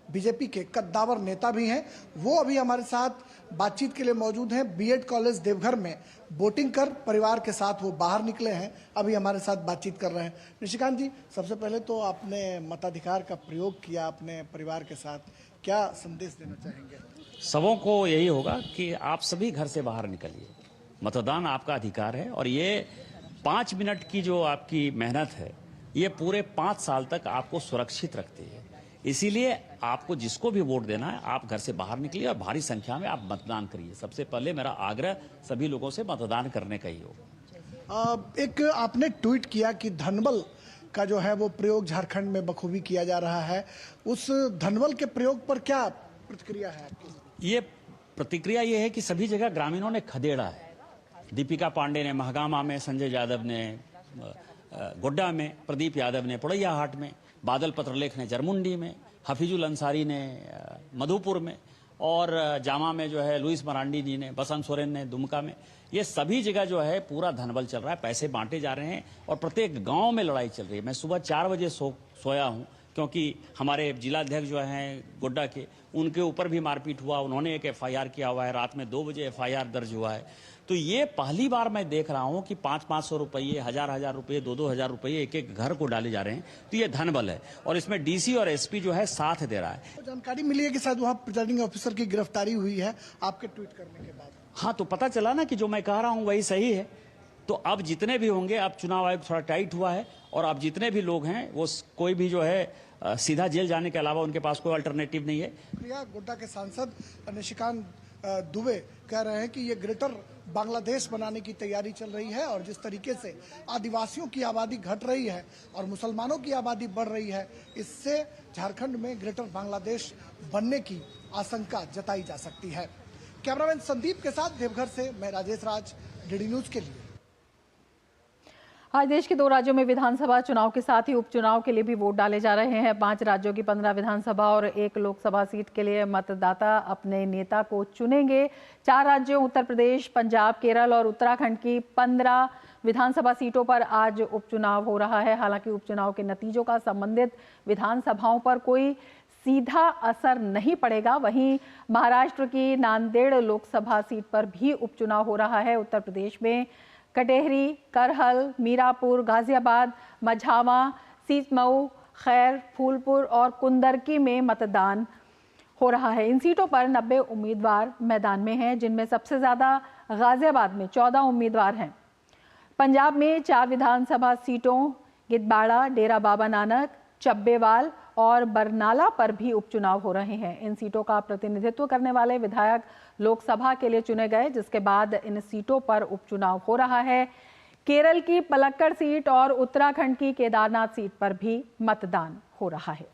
[SPEAKER 8] बीजेपी के कद्दावर नेता भी हैं, वो अभी हमारे साथ बातचीत के लिए मौजूद हैं। बीएड कॉलेज देवघर में वोटिंग कर परिवार के साथ वो बाहर निकले हैं, अभी हमारे साथ बातचीत कर रहे हैं। निशिकांत जी, सबसे पहले तो आपने मताधिकार का प्रयोग किया अपने परिवार के साथ, क्या संदेश देना चाहेंगे?
[SPEAKER 9] सबों को यही होगा कि आप सभी घर से बाहर निकलिए। मतदान आपका अधिकार है और ये 5 मिनट की जो आपकी मेहनत है ये पूरे 5 साल तक आपको सुरक्षित रखती है। इसीलिए आपको जिसको भी वोट देना है आप घर से बाहर निकलिए और भारी संख्या में आप मतदान करिए। सबसे पहले मेरा आग्रह सभी लोगों से मतदान करने का ही होगा।
[SPEAKER 8] एक आपने ट्वीट किया कि धनबल का जो है वो प्रयोग झारखंड में बखूबी किया जा रहा है, उस धनबल के प्रयोग पर क्या प्रतिक्रिया है आपकी?
[SPEAKER 9] ये प्रतिक्रिया ये है कि सभी जगह ग्रामीणों ने खदेड़ा है। दीपिका पांडे ने महगामा में, संजय यादव ने गोड्डा में, प्रदीप यादव ने पोड़ैया हाट में, बादल पत्रलेख ने जरमुंडी में, हफीजुल अंसारी ने मधुपुर में और जामा में जो है लुइस मरांडी जी ने, बसंत सोरेन ने दुमका में, ये सभी जगह जो है पूरा धनबल चल रहा है, पैसे बांटे जा रहे हैं और प्रत्येक गांव में लड़ाई चल रही है। मैं सुबह 4 बजे सोया हूं क्योंकि हमारे जिलाध्यक्ष जो हैं गोड्डा के, उनके ऊपर भी मारपीट हुआ, उन्होंने एक FIR किया हुआ है, रात में 2 बजे FIR दर्ज हुआ है। तो ये पहली बार मैं देख रहा हूं कि 500-500 रुपये, 1000-1000 रुपये, 2-2000 रुपये एक एक घर को डाले जा रहे हैं। तो ये धनबल है और इसमें DC और SP जो है साथ दे रहा है।
[SPEAKER 8] जानकारी मिली है कि शायद वहाँ प्रिजाइडिंग ऑफिसर की गिरफ्तारी हुई है आपके ट्वीट करने के बाद।
[SPEAKER 9] हाँ, तो पता चला ना कि जो मैं कह रहा हूं वही सही है। तो अब जितने भी होंगे, अब चुनाव आयोग थोड़ा टाइट हुआ है और अब जितने भी लोग हैं वो कोई भी जो है सीधा जेल जाने के अलावा उनके पास कोई अल्टरनेटिव नहीं है।
[SPEAKER 8] गोड्डा के सांसद निशिकांत दुबे कह रहे हैं कि ये ग्रेटर बांग्लादेश बनाने की तैयारी चल रही है और जिस तरीके से आदिवासियों की आबादी घट रही है और मुसलमानों की आबादी बढ़ रही है, इससे झारखंड में ग्रेटर बांग्लादेश बनने की आशंका जताई जा सकती है। कैमरामैन संदीप के साथ देवघर से मैं राजेश राज, DD न्यूज के लिए।
[SPEAKER 1] आज देश के 2 राज्यों में विधानसभा चुनाव के साथ ही उपचुनाव के लिए भी वोट डाले जा रहे हैं। 5 राज्यों की 15 विधानसभा और 1 लोकसभा सीट के लिए मतदाता अपने नेता को चुनेंगे। 4 राज्यों उत्तर प्रदेश, पंजाब, केरल और उत्तराखंड की 15 विधानसभा सीटों पर आज उपचुनाव हो रहा है। हालांकि उपचुनाव के नतीजों का संबंधित विधानसभाओं पर कोई सीधा असर नहीं पड़ेगा। वहीं महाराष्ट्र की नांदेड़ लोकसभा सीट पर भी उपचुनाव हो रहा है। उत्तर प्रदेश में कटेहरी, करहल, मीरापुर, गाजियाबाद, मझावा, सीसमऊ, खैर, फूलपुर और कुंदरकी में मतदान हो रहा है। इन सीटों पर 90 उम्मीदवार मैदान में हैं, जिनमें सबसे ज़्यादा गाजियाबाद में 14 उम्मीदवार हैं। पंजाब में 4 विधानसभा सीटों गिदबाड़ा, डेरा बाबा नानक, चब्बेवाल और बरनाला पर भी उपचुनाव हो रहे हैं। इन सीटों का प्रतिनिधित्व करने वाले विधायक लोकसभा के लिए चुने गए, जिसके बाद इन सीटों पर उपचुनाव हो रहा है। केरल की पलक्कड़ सीट और उत्तराखंड की केदारनाथ सीट पर भी मतदान हो रहा है।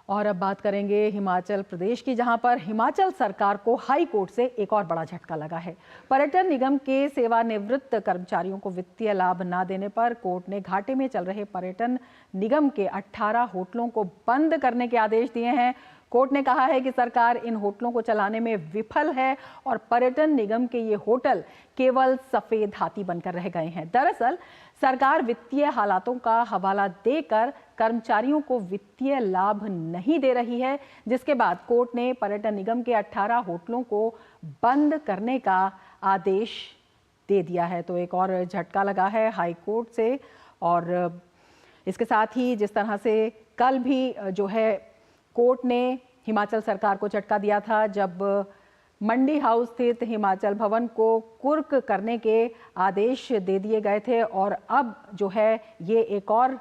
[SPEAKER 1] और अब बात करेंगे हिमाचल प्रदेश की, जहां पर हिमाचल सरकार को हाई कोर्ट से एक और बड़ा झटका लगा है। पर्यटन निगम के सेवानिवृत्त कर्मचारियों को वित्तीय लाभ न देने पर कोर्ट ने घाटे में चल रहे पर्यटन निगम के 18 होटलों को बंद करने के आदेश दिए हैं। कोर्ट ने कहा है कि सरकार इन होटलों को चलाने में विफल है और पर्यटन निगम के ये होटल केवल सफेद हाथी बनकर रह गए हैं। दरअसल सरकार वित्तीय हालातों का हवाला देकर कर्मचारियों को वित्तीय लाभ नहीं दे रही है, जिसके बाद कोर्ट ने पर्यटन निगम के 18 होटलों को बंद करने का आदेश दे दिया है। तो एक और झटका लगा है हाई कोर्ट से। और इसके साथ ही जिस तरह से कल भी जो है कोर्ट ने हिमाचल सरकार को झटका दिया था, जब मंडी हाउस स्थित हिमाचल भवन को कुर्क करने के आदेश दे दिए गए थे, और अब जो है ये एक और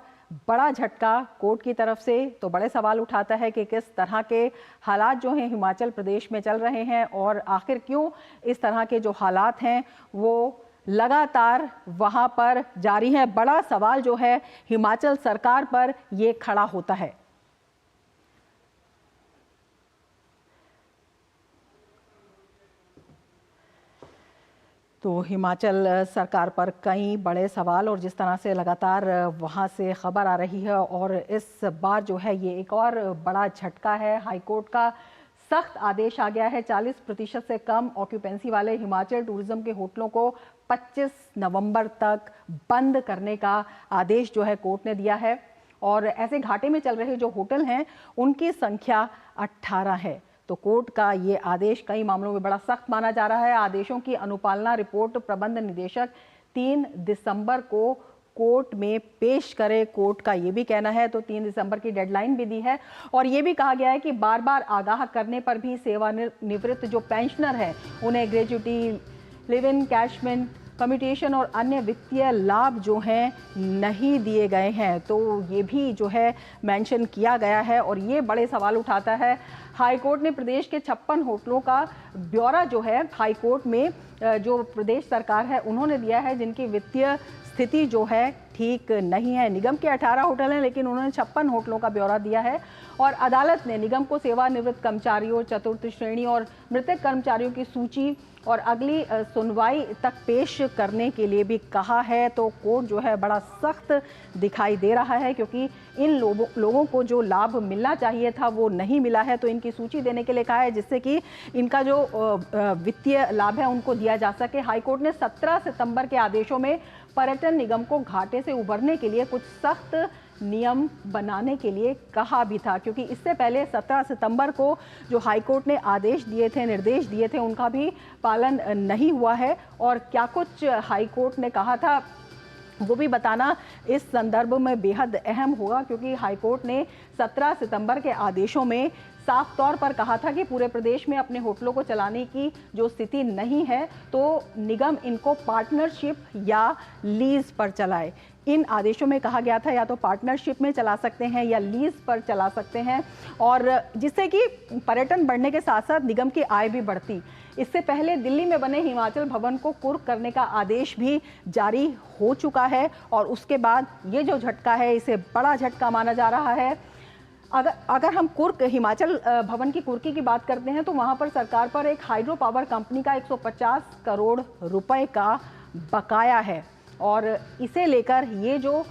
[SPEAKER 1] बड़ा झटका कोर्ट की तरफ से, तो बड़े सवाल उठाता है कि किस तरह के हालात जो हैं हिमाचल प्रदेश में चल रहे हैं और आखिर क्यों इस तरह के जो हालात हैं वो लगातार वहां पर जारी है। बड़ा सवाल जो है हिमाचल सरकार पर ये खड़ा होता है। तो हिमाचल सरकार पर कई बड़े सवाल, और जिस तरह से लगातार वहां से खबर आ रही है, और इस बार जो है ये एक और बड़ा झटका है। हाईकोर्ट का सख्त आदेश आ गया है। 40% से कम ऑक्यूपेंसी वाले हिमाचल टूरिज्म के होटलों को 25 नवंबर तक बंद करने का आदेश जो है कोर्ट ने दिया है। और ऐसे घाटे में चल रहे जो होटल हैं उनकी संख्या 18 है। तो कोर्ट का ये आदेश कई मामलों में बड़ा सख्त माना जा रहा है। आदेशों की अनुपालना रिपोर्ट प्रबंध निदेशक 3 दिसंबर को कोर्ट में पेश करे, कोर्ट का ये भी कहना है। तो 3 दिसंबर की डेडलाइन भी दी है, और ये भी कहा गया है कि बार बार आगाह करने पर भी सेवानिवृत्त जो पेंशनर है उन्हें ग्रेजुटी, लिव इन कैशमेंट, कम्यूटेशन और अन्य वित्तीय लाभ जो हैं नहीं दिए गए हैं। तो ये भी जो है मेंशन किया गया है और ये बड़े सवाल उठाता है। हाईकोर्ट ने प्रदेश के 56 होटलों का ब्यौरा जो है हाईकोर्ट में जो प्रदेश सरकार है उन्होंने दिया है, जिनकी वित्तीय स्थिति जो है ठीक नहीं है। निगम के 18 होटल हैं, लेकिन उन्होंने 56 होटलों का ब्यौरा दिया है और अदालत ने निगम को सेवानिवृत्त कर्मचारियों, चतुर्थ श्रेणी और मृतक कर्मचारियों की सूची और अगली सुनवाई तक पेश करने के लिए भी कहा है। तो कोर्ट जो है बड़ा सख्त दिखाई दे रहा है, क्योंकि इन लोगों को जो लाभ मिलना चाहिए था वो नहीं मिला है। तो इनकी सूची देने के लिए कहा है, जिससे कि इनका जो वित्तीय लाभ है उनको दिया जा सके। हाईकोर्ट ने 17 सितंबर के आदेशों में पर्यटन निगम को घाटे से उबरने के लिए कुछ सख्त नियम बनाने के लिए कहा भी था, क्योंकि इससे पहले 17 सितंबर को जो हाईकोर्ट ने आदेश दिए थे, निर्देश दिए थे, उनका भी पालन नहीं हुआ है। और क्या कुछ हाईकोर्ट ने कहा था वो भी बताना इस संदर्भ में बेहद अहम होगा, क्योंकि हाईकोर्ट ने 17 सितंबर के आदेशों में साफ तौर पर कहा था कि पूरे प्रदेश में अपने होटलों को चलाने की जो स्थिति नहीं है तो निगम इनको पार्टनरशिप या लीज पर चलाए। इन आदेशों में कहा गया था या तो पार्टनरशिप में चला सकते हैं या लीज पर चला सकते हैं, और जिससे कि पर्यटन बढ़ने के साथ साथ निगम की आय भी बढ़ती। इससे पहले दिल्ली में बने हिमाचल भवन को कुर्क करने का आदेश भी जारी हो चुका है और उसके बाद ये जो झटका है इसे बड़ा झटका माना जा रहा है। अगर हम कुर्क हिमाचल भवन की कुर्की की बात करते हैं तो वहाँ पर सरकार पर एक हाइड्रो पावर कंपनी का 150 करोड़ रुपए का बकाया है और इसे लेकर ये जो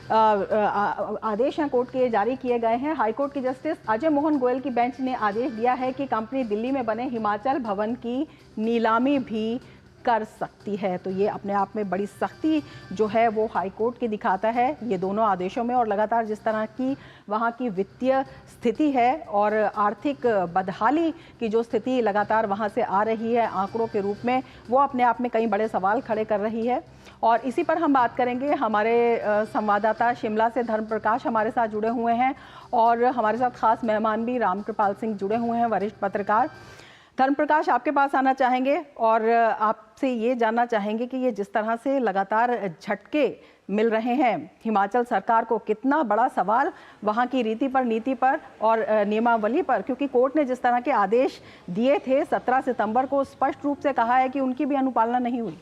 [SPEAKER 1] आदेश हैं कोर्ट के जारी किए गए हैं। हाईकोर्ट के जस्टिस अजय मोहन गोयल की बेंच ने आदेश दिया है कि कंपनी दिल्ली में बने हिमाचल भवन की नीलामी भी कर सकती है। तो ये अपने आप में बड़ी सख्ती जो है वो हाईकोर्ट की दिखाता है ये दोनों आदेशों में, और लगातार जिस तरह की वहाँ की वित्तीय स्थिति है और आर्थिक बदहाली की जो स्थिति लगातार वहाँ से आ रही है आंकड़ों के रूप में, वो अपने आप में कई बड़े सवाल खड़े कर रही है। और इसी पर हम बात करेंगे। हमारे संवाददाता शिमला से धर्मप्रकाश हमारे साथ जुड़े हुए हैं और हमारे साथ खास मेहमान भी रामकृपाल सिंह जुड़े हुए हैं, वरिष्ठ पत्रकार। धर्मप्रकाश, आपके पास आना चाहेंगे और आपसे ये जानना चाहेंगे कि ये जिस तरह से लगातार झटके मिल रहे हैं हिमाचल सरकार को, कितना बड़ा सवाल वहाँ की रीति पर, नीति पर और नियमावली पर, क्योंकि कोर्ट ने जिस तरह के आदेश दिए थे 17 सितंबर को स्पष्ट रूप से कहा है कि उनकी भी अनुपालना नहीं हुई।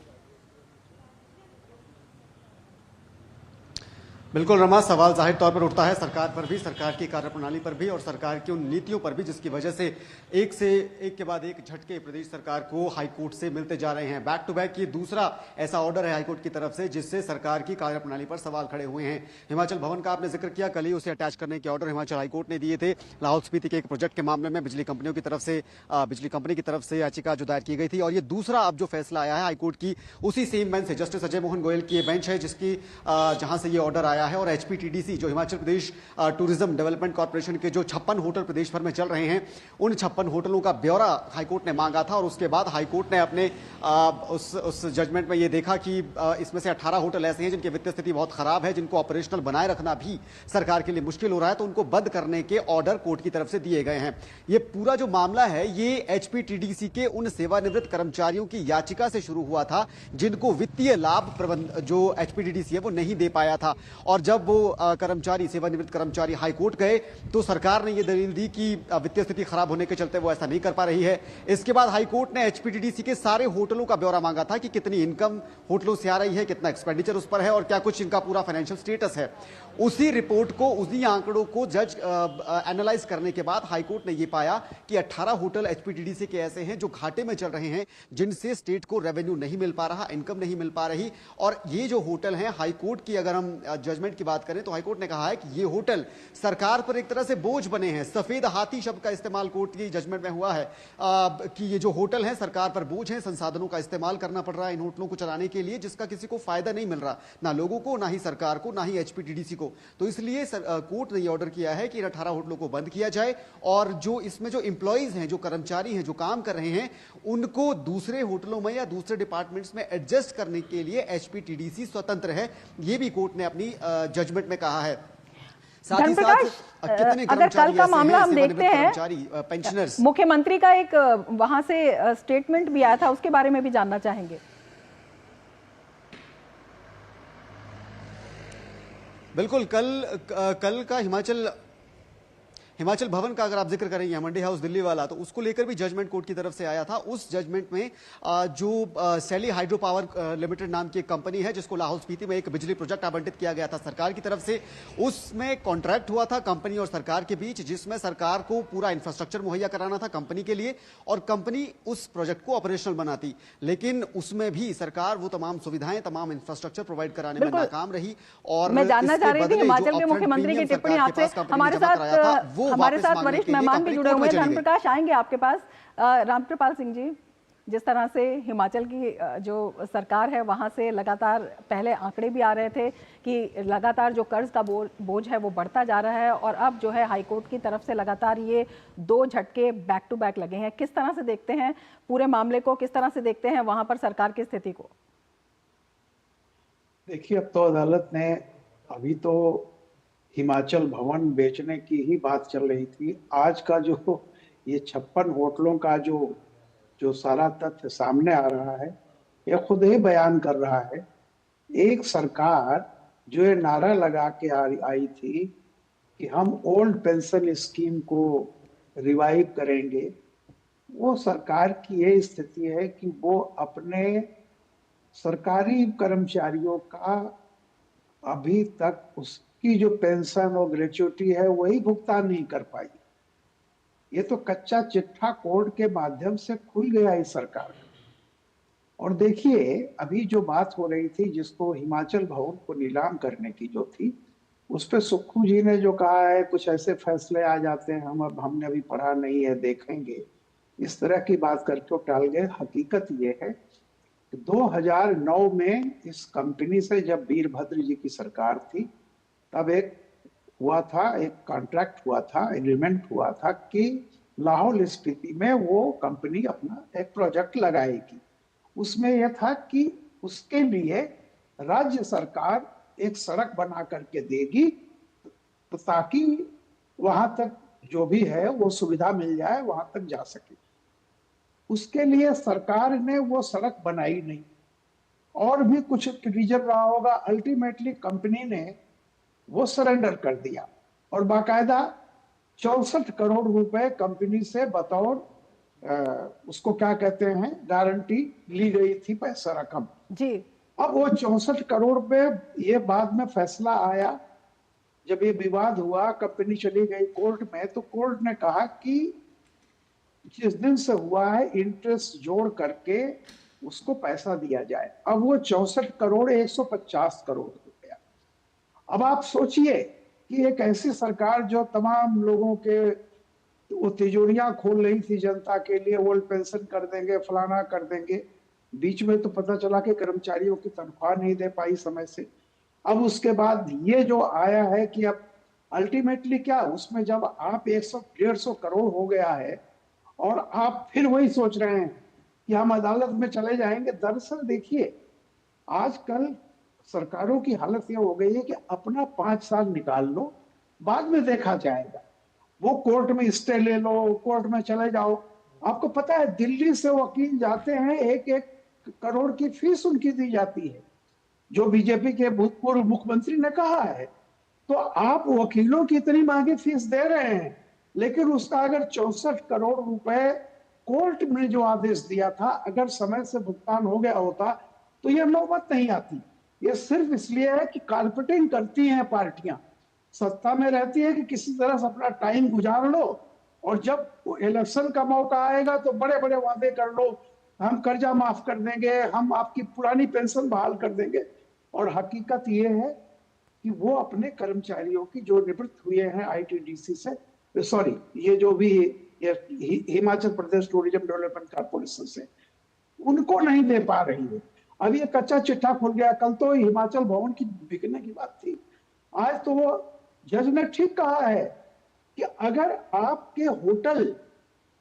[SPEAKER 10] बिल्कुल रमा, सवाल जाहिर तौर पर उठता है सरकार पर भी, सरकार की कार्यप्रणाली पर भी और सरकार की उन नीतियों पर भी, जिसकी वजह से एक के बाद एक झटके प्रदेश सरकार को हाईकोर्ट से मिलते जा रहे हैं। बैक टू बैक ये दूसरा ऐसा ऑर्डर है हाईकोर्ट की तरफ से जिससे सरकार की कार्यप्रणाली पर सवाल खड़े हुए हैं। हिमाचल भवन का आपने जिक्र किया, कल ही उसे अटैच करने के ऑर्डर हिमाचल हाईकोर्ट ने दिए थे। लाहौल स्पीति के एक प्रोजेक्ट के मामले में बिजली कंपनी की तरफ से याचिका जो दायर की गई थी, और ये दूसरा अब जो फैसला आया है हाईकोर्ट की उसी सेम बेंच से, जस्टिस अजय मोहन गोयल की ये बेंच है जिसकी जहां से ये ऑर्डर आया है। और HPTDC जो Himachal Pradesh tourism development corporation के जो 56 होटल प्रदेश भर में चल रहे हैं, उन 56 होटलों का ब्यौरा हाईकोर्ट ने मांगा था और उसके बाद हाईकोर्ट ने अपने उस जजमेंट में ये देखा कि इसमें से 18 होटल ऐसे हैं जिनकी वित्तीय स्थिति बहुत खराब है, जिनको ऑपरेशनल बनाए रखना भी सरकार के लिए मुश्किल हो रहा है, तो उनको बंद करने के ऑर्डर कोर्ट की तरफ से दिए गए हैं। ये पूरा जो मामला है ये HPTDC के उन सेवानिवृत्त कर्मचारियों की याचिका से शुरू हुआ था जिनको वित्तीय लाभ जो HPTDC है वो नहीं दे पाया था, और जब वो कर्मचारी, सेवानिवृत्त कर्मचारी हाईकोर्ट गए तो सरकार ने यह दलील दी कि वित्तीय स्थिति खराब होने के चलते वो ऐसा नहीं कर पा रही है। इसके बाद हाईकोर्ट ने HPTDC के सारे होटलों का ब्यौरा मांगा था कि कितनी इनकम होटलों से आ रही है, कितना एक्सपेंडिचर उस पर है और क्या कुछ इनका पूरा फाइनेंशियल स्टेटस है। उसी रिपोर्ट को, उसी आंकड़ों को जज एनालाइज करने के बाद हाईकोर्ट ने यह पाया कि 18 होटल HPTDC के ऐसे हैं जो घाटे में चल रहे हैं, जिनसे स्टेट को रेवेन्यू नहीं मिल पा रहा, इनकम नहीं मिल पा रही। और ये जो होटल हैं, हाईकोर्ट की अगर हम जजमेंट की बात करें तो हाईकोर्ट ने कहा है कि ये होटल सरकार पर एक तरह से बोझ बने हैं। सफेद हाथी शब्द का इस्तेमाल कोर्ट की जजमेंट में हुआ है कि ये जो होटल हैं सरकार पर बोझ हैं, संसाधनों का इस्तेमाल करना पड़ रहा है इन होटलों को चलाने के लिए, जिसका किसी को फायदा नहीं मिल रहा, ना लोगों को, ना ही सरकार को, ना ही HPTDC को। तो इसलिए कोर्ट ने यह ऑर्डर किया है कि इन 18 होटलों को बंद किया जाए और जो इसमें जो इंप्लॉइज हैं, जो कर्मचारी हैं, जो काम कर रहे हैं, उनको दूसरे होटलों में या दूसरे डिपार्टमेंट्स में एडजस्ट करने के लिए HPTDC स्वतंत्र है। यह भी कोर्ट ने अपनी जजमेंट में कहा है। साथ ही साथ कितने
[SPEAKER 1] अगर कल का मामला हम देखते हैं,
[SPEAKER 10] पेंशनर्स,
[SPEAKER 1] मुख्यमंत्री का एक वहां से स्टेटमेंट भी आया था, उसके बारे में भी जानना चाहेंगे।
[SPEAKER 10] बिल्कुल, कल का हिमाचल भवन का अगर आप जिक्र करेंगे, मंडी हाउस दिल्ली वाला, तो उसको लेकर भी जजमेंट कोर्ट की तरफ से आया था। उस जजमेंट में जो सैली हाइड्रो पावर लिमिटेड नाम की एक कंपनी है जिसको लाहौल स्पीति में एक बिजली प्रोजेक्ट आवंटित किया गया था सरकार की तरफ से, उसमें कॉन्ट्रैक्ट हुआ था कंपनी और सरकार के बीच, जिसमें सरकार को पूरा इंफ्रास्ट्रक्चर मुहैया कराना था कंपनी के लिए और कंपनी उस प्रोजेक्ट को ऑपरेशनल बनाती। लेकिन उसमें भी सरकार वो तमाम सुविधाएं, तमाम इंफ्रास्ट्रक्चर प्रोवाइड कराने में नाकाम रही। और
[SPEAKER 1] मैं जानना चाह रही थी हिमाचल के मुख्यमंत्री की टिप्पणी आपसे। हमारे साथ वरिष्ठ मेहमान भी जुड़े हुए हैं। धर्मप्रकाश, आएंगे आपके पास। रामकृपाल सिंह जी, जिस तरह से हिमाचल की जो सरकार है वहां से लगातार पहले आंकड़े भी आ रहे थे कि लगातार जो कर्ज का बोझ है वो बढ़ता जा रहा है और अब जो है हाईकोर्ट की तरफ से लगातार ये 2 झटके बैक टू बैक लगे हैं, किस तरह से देखते हैं पूरे मामले को, किस तरह से देखते हैं वहां पर सरकार की स्थिति को?
[SPEAKER 11] देखिए, अब तो अदालत ने, अभी तो हिमाचल भवन बेचने की ही बात चल रही थी, आज का जो ये 56 होटलों का जो सारा तथ्य सामने आ रहा है, ये खुद ही बयान कर रहा है। एक सरकार जो ये नारा लगा के आई थी कि हम ओल्ड पेंशन स्कीम को रिवाइव करेंगे, वो सरकार की ये स्थिति है कि वो अपने सरकारी कर्मचारियों का अभी तक उसकी जो पेंशन और ग्रेच्युटी है वही भुगतान नहीं कर पाई। ये तो कच्चा चिट्ठा कोर्ट के माध्यम से खुल गया इस सरकार का। और देखिए, अभी जो बात हो रही थी जिसको हिमाचल भवन को नीलाम करने की जो थी, उस पे सुक्खू जी ने जो कहा है कुछ ऐसे फैसले आ जाते हैं, हमने अभी पढ़ा नहीं है, देखेंगे, इस तरह की बात करके टाल गए। हकीकत ये है कि 2009 में इस कंपनी से जब वीरभद्र जी की सरकार थी तब एक कॉन्ट्रैक्ट हुआ था, एग्रीमेंट हुआ था कि लाहौल स्पीति में वो कंपनी अपना एक प्रोजेक्ट लगाएगी। उसमें यह था कि उसके लिए राज्य सरकार एक सड़क बना करके देगी तो ताकि वहां तक जो भी है वो सुविधा मिल जाए, वहां तक जा सके। उसके लिए सरकार ने वो सड़क बनाई नहीं, और भी कुछ रीजन रहा होगा। अल्टीमेटली कंपनी ने वो सरेंडर कर दिया और बाकायदा 64 करोड़ रुपए कंपनी से बतौर उसको क्या कहते हैं, गारंटी ली गई थी, पैसा रकम
[SPEAKER 1] जी।
[SPEAKER 11] अब वो 64 करोड़ पे ये बाद में फैसला आया, जब ये विवाद हुआ, कंपनी चली गई कोर्ट में, तो कोर्ट ने कहा कि जिस दिन से हुआ है इंटरेस्ट जोड़ करके उसको पैसा दिया जाए। अब वो 64 करोड़ 150 करोड़ हो गया। अब आप सोचिए कि एक ऐसी सरकार जो तमाम लोगों के वो तिजोरियां खोल रही थी जनता के लिए, ओल्ड पेंशन कर देंगे, फलाना कर देंगे, बीच में तो पता चला कि कर्मचारियों की तनख्वाह नहीं दे पाई समय से। अब उसके बाद ये जो आया है कि अब अल्टीमेटली क्या, उसमें जब आप 100-150 करोड़ हो गया है और आप फिर वही सोच रहे हैं कि हम अदालत में चले जाएंगे। दरअसल देखिए, आजकल सरकारों की हालत ये हो गई है कि अपना 5 साल निकाल लो, बाद में देखा जाएगा। वो कोर्ट में स्टे ले लो, कोर्ट में चले जाओ। आपको पता है दिल्ली से वकील जाते हैं, 1-1 करोड़ की फीस उनकी दी जाती है, जो बीजेपी के भूतपूर्व मुख्यमंत्री ने कहा है। तो आप वकीलों की इतनी महंगी फीस दे रहे हैं, लेकिन उसका अगर 64 करोड़ रुपए कोर्ट में जो आदेश दिया था, अगर समय से भुगतान हो गया होता तो ये नौबत नहीं आती। ये सिर्फ इसलिए है कि कारपेटिंग करती हैं पार्टियां, सत्ता में रहती है कि किसी तरह से अपना टाइम गुजार लो, और जब इलेक्शन का मौका आएगा तो बड़े बड़े वादे कर लो, हम कर्जा माफ कर देंगे, हम आपकी पुरानी पेंशन बहाल कर देंगे। और हकीकत ये है कि वो अपने कर्मचारियों की जो निवृत्त हुए हैं आईटीडीसी से, सॉरी, ये जो भी Himachal Pradesh tourism development corporation से, उनको नहीं दे पा रही है। अब ये कच्चा चिट्ठा खुल गया। कल तो हिमाचल भवन की बिकने की बात थी, आज तो वो जज ने ठीक कहा है कि अगर आपके होटल,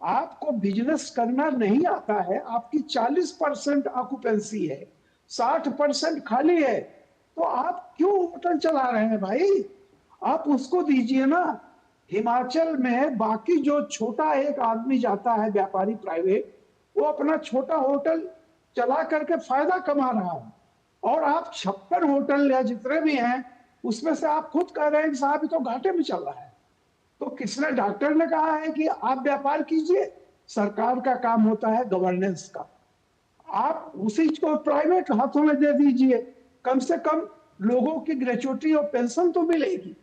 [SPEAKER 11] आपको बिजनेस करना नहीं आता है, आपकी 40% ऑक्यूपेंसी है, 60% खाली है, तो आप क्यों होटल चला रहे हैं भाई? आप उसको दीजिए ना। हिमाचल में बाकी जो छोटा एक आदमी जाता है, व्यापारी प्राइवेट, वो अपना छोटा होटल चला करके फायदा कमा रहा है, और आप 56 होटल या जितने भी हैं उसमें से आप खुद कह रहे हैं कि साहब ये तो घाटे में चल रहा है। तो किसने, डॉक्टर ने कहा है कि आप व्यापार कीजिए, सरकार का काम होता है गवर्नेंस का। आप उसी को प्राइवेट हाथों में दे दीजिए, कम से कम लोगों की ग्रेचुइटी और पेंशन तो मिलेगी।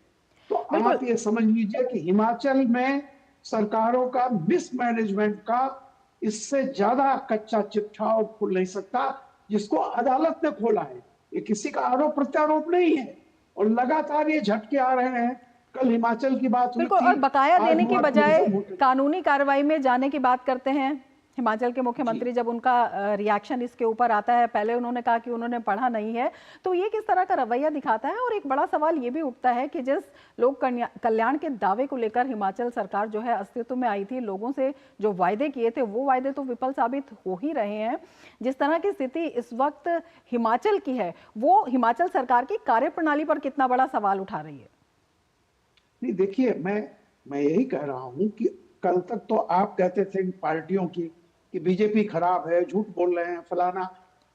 [SPEAKER 11] तो आप ये समझ लीजिए कि हिमाचल में सरकारों का मिसमैनेजमेंट का इससे ज्यादा कच्चा चिट्ठा और खुल नहीं सकता, जिसको अदालत ने खोला है। ये किसी का आरोप प्रत्यारोप नहीं है, और लगातार ये झटके आ रहे हैं। कल हिमाचल की बात हुई थी,
[SPEAKER 1] और बकाया देने की बजाय कानूनी कार्रवाई में जाने की बात करते हैं हिमाचल के मुख्यमंत्री। जब उनका रिएक्शन इसके ऊपर आता है, पहले उन्होंने कहा कि उन्होंने पढ़ा नहीं है, तो ये किस तरह का रवैया दिखाता है। और एक बड़ा सवाल ये भी उठता है कि जिस लोक कल्याण के दावे को लेकर हिमाचल सरकार जो है अस्तित्व में आई थी, लोगों से जो वायदे किए थे वो वायदे तो विफल साबित हो ही रहे हैं। जिस तरह की स्थिति इस वक्त हिमाचल की है, वो हिमाचल सरकार की कार्यप्रणाली पर कितना बड़ा सवाल उठा रही है।
[SPEAKER 11] नहीं, देखिए, मैं यही कह रहा हूं कि कल तक तो आप कहते थे पार्टियों की कि बीजेपी खराब है, झूठ बोल रहे हैं, फलाना।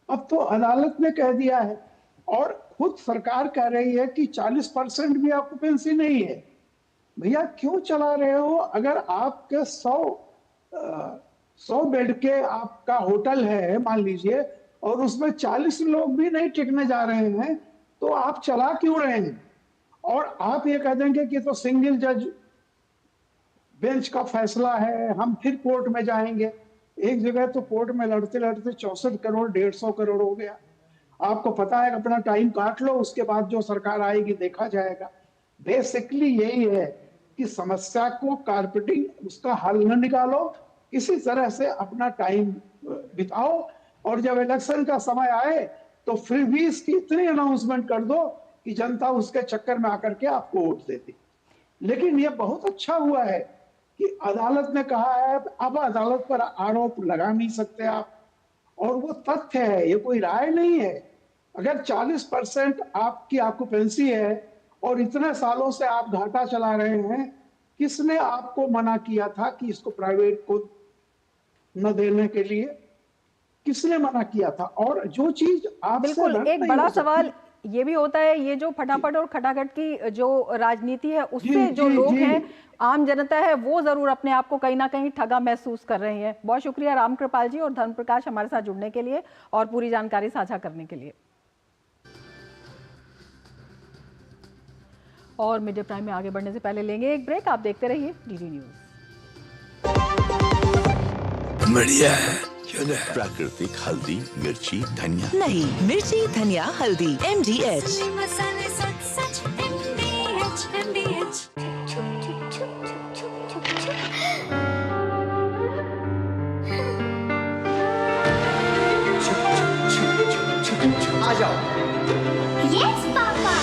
[SPEAKER 11] अब तो अदालत ने कह दिया है, और खुद सरकार कह रही है कि 40% भी ऑक्यूपेंसी नहीं है। भैया क्यों चला रहे हो? अगर आपके 100 बेड के आपका होटल है मान लीजिए, और उसमें 40 लोग भी नहीं टिकने जा रहे हैं, तो आप चला क्यों रहे हैं? और आप ये कह देंगे कि तो सिंगल जज बेंच का फैसला है, हम फिर कोर्ट में जाएंगे। एक जगह तो कोर्ट में लड़ते लड़ते 64 करोड़ 150 करोड़ हो गया। आपको पता है, अपना टाइम काट लो, उसके बाद जो सरकार आएगी देखा जाएगा। बेसिकली यही है कि समस्या को कारपेटिंग, उसका हल न निकालो, किसी तरह से अपना टाइम बिताओ, और जब इलेक्शन का समय आए तो फिर भी इसकी इतनी अनाउंसमेंट कर दो कि जनता उसके चक्कर में आकर के आपको वोट देती। लेकिन ये बहुत अच्छा हुआ है कि अदालत ने कहा है, अब अदालत पर आरोप लगा नहीं सकते आप, और वो तथ्य है, ये कोई राय नहीं है। अगर 40% आपकी ऑक्यूपेंसी है और इतने सालों से आप घाटा चला रहे हैं, किसने आपको मना किया था कि इसको प्राइवेट को न देने के लिए? किसने मना किया था? और जो चीज आपसे
[SPEAKER 1] बिल्कुल एक बड़ा सवाल ये भी होता है, ये जो फटाफट और खटाखट की जो राजनीति है, उससे जो लोग हैं, आम जनता है, वो जरूर अपने आप को कहीं ना कहीं ठगा महसूस कर रहे हैं। बहुत शुक्रिया रामकृपाल जी और धर्मप्रकाश हमारे साथ जुड़ने के लिए और पूरी जानकारी साझा करने के लिए। और मिड डे प्राइम में आगे बढ़ने से पहले लेंगे एक ब्रेक। आप देखते रहिए डीडी न्यूज।
[SPEAKER 12] बढ़िया है, प्राकृतिक हल्दी, मिर्ची, धनिया।
[SPEAKER 13] नहीं, मिर्ची, धनिया, हल्दी, MDH।
[SPEAKER 14] आ जाओ। Yes papa.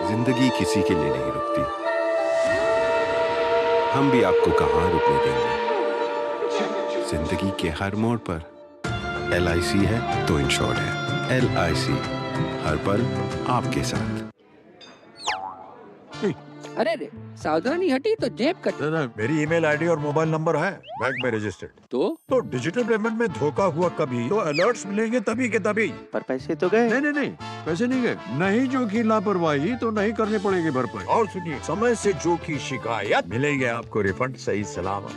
[SPEAKER 15] जिंदगी किसी के लिए नहीं रुकती, हम भी आपको कहां रुकने देंगे। जिंदगी के हर मोड़ पर LIC है तो इंश्योर्ड है। LIC, हर पल आपके साथ।
[SPEAKER 16] अरे रे, सावधानी हटी तो जेब कट।
[SPEAKER 17] मेरी ईमेल आईडी और मोबाइल नंबर है बैंक में रजिस्टर्ड। तो डिजिटल पेमेंट में धोखा हुआ कभी तो अलर्ट्स मिलेंगे तभी के तभी।
[SPEAKER 18] पर पैसे तो गए।
[SPEAKER 17] नहीं, पैसे नहीं गए। नहीं जो की लापरवाही तो नहीं करनी पड़ेगी भरपाई। और सुनिए, समय से जो की शिकायत मिलेंगे आपको रिफंड सही सलामत।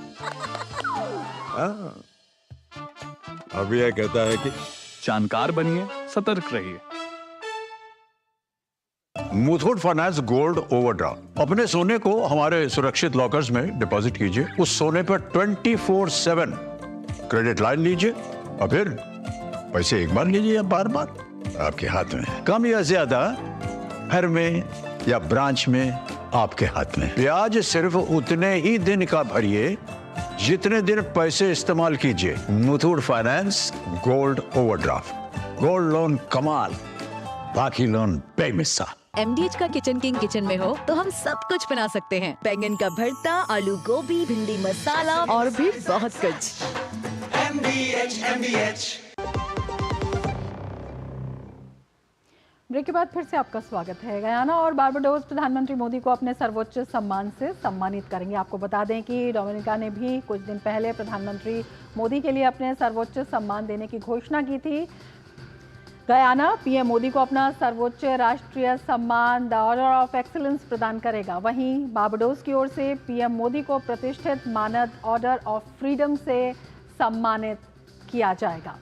[SPEAKER 17] अब यह कहता है कि
[SPEAKER 19] जानकार बनिए, सतर्क रहिए।
[SPEAKER 17] मुथूट फाइनेंस गोल्ड ओवरड्राफ्ट, अपने सोने को हमारे सुरक्षित लॉकर्स में डिपॉजिट कीजिए। उस सोने पर 24/7 क्रेडिट लाइन लीजिए, और फिर पैसे एक बार लीजिए या बार बार, आपके हाथ में। कम या ज्यादा, घर में या ब्रांच में, आपके हाथ में। ब्याज सिर्फ उतने ही दिन का भरिए जितने दिन पैसे इस्तेमाल कीजिए। Muthoot finance gold overdraft. Gold loan कमाल, बाकी लोन बेमिसाल।
[SPEAKER 13] MDH का किचन किंग किचन में हो तो हम सब कुछ बना सकते हैं। बैंगन का भरता, आलू गोभी, भिंडी मसाला और भी बहुत कुछ।
[SPEAKER 14] MDH।
[SPEAKER 1] ब्रेक के बाद फिर से आपका स्वागत है। गयाना और बारबाडोस प्रधानमंत्री मोदी को अपने सर्वोच्च सम्मान से सम्मानित करेंगे। आपको बता दें कि डोमिनिका ने भी कुछ दिन पहले प्रधानमंत्री मोदी के लिए अपने सर्वोच्च सम्मान देने की घोषणा की थी। गयाना पीएम मोदी को अपना सर्वोच्च राष्ट्रीय सम्मान द ऑर्डर ऑफ एक्सीलेंस प्रदान करेगा। वहीं बारबाडोस की ओर से पीएम मोदी को प्रतिष्ठित मानद ऑर्डर ऑफ फ्रीडम से सम्मानित किया जाएगा।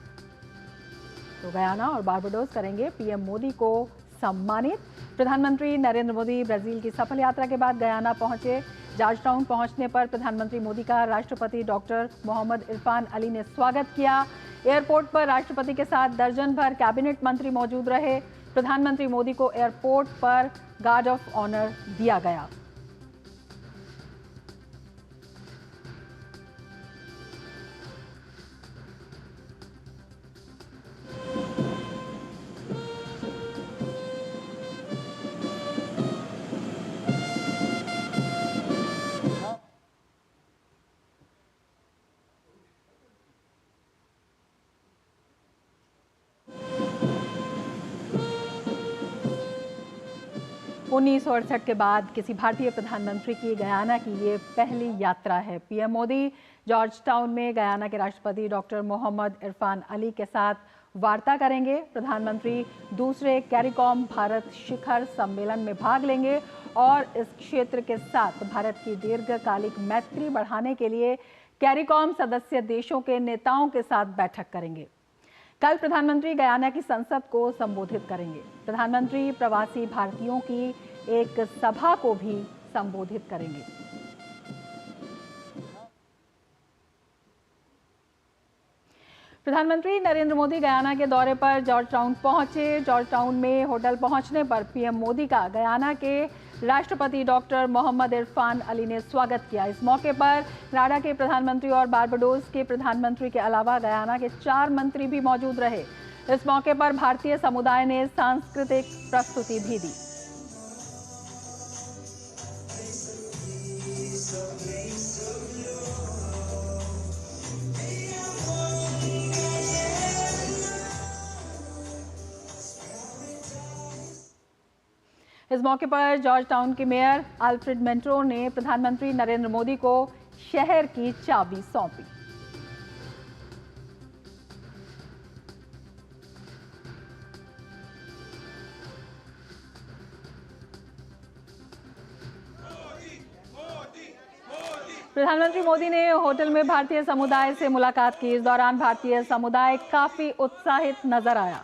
[SPEAKER 1] तो गयाना और बारबाडोस करेंगे पीएम मोदी को सम्मानित। प्रधानमंत्री नरेंद्र मोदी ब्राजील की सफल यात्रा के बाद गयाना पहुंचे। जॉर्ज टाउन पहुंचने पर प्रधानमंत्री मोदी का राष्ट्रपति डॉक्टर मोहम्मद इरफान अली ने स्वागत किया। एयरपोर्ट पर राष्ट्रपति के साथ दर्जन भर कैबिनेट मंत्री मौजूद रहे। प्रधानमंत्री मोदी को एयरपोर्ट पर गार्ड ऑफ ऑनर दिया गया। उन्नीस के बाद किसी भारतीय प्रधानमंत्री की गयाना की ये पहली यात्रा है। पीएम मोदी जॉर्ज टाउन में गयाना के राष्ट्रपति डॉक्टर मोहम्मद इरफान अली के साथ वार्ता करेंगे। प्रधानमंत्री दूसरे कैरिकॉम भारत शिखर सम्मेलन में भाग लेंगे और इस क्षेत्र के साथ भारत की दीर्घकालिक मैत्री बढ़ाने के लिए कैरिकॉम सदस्य देशों के नेताओं के साथ बैठक करेंगे। कल प्रधानमंत्री गयाना की संसद को संबोधित करेंगे। प्रधानमंत्री प्रवासी भारतीयों की एक सभा को भी संबोधित करेंगे। प्रधानमंत्री नरेंद्र मोदी गयाना के दौरे पर जॉर्ज टाउन पहुंचे। जॉर्ज टाउन में होटल पहुंचने पर पीएम मोदी का गयाना के राष्ट्रपति डॉक्टर मोहम्मद इरफान अली ने स्वागत किया। इस मौके पर कनाडा के प्रधानमंत्री और बारबाडोस के प्रधानमंत्री के अलावा गयाना के 4 मंत्री भी मौजूद रहे। इस मौके पर भारतीय समुदाय ने सांस्कृतिक प्रस्तुति भी दी। इस मौके पर जॉर्ज टाउन के मेयर अल्फ्रेड मेंट्रो ने प्रधानमंत्री नरेंद्र मोदी को शहर की चाबी सौंपी। प्रधानमंत्री मोदी ने होटल में भारतीय समुदाय से मुलाकात की। इस दौरान भारतीय समुदाय काफी उत्साहित नजर आया।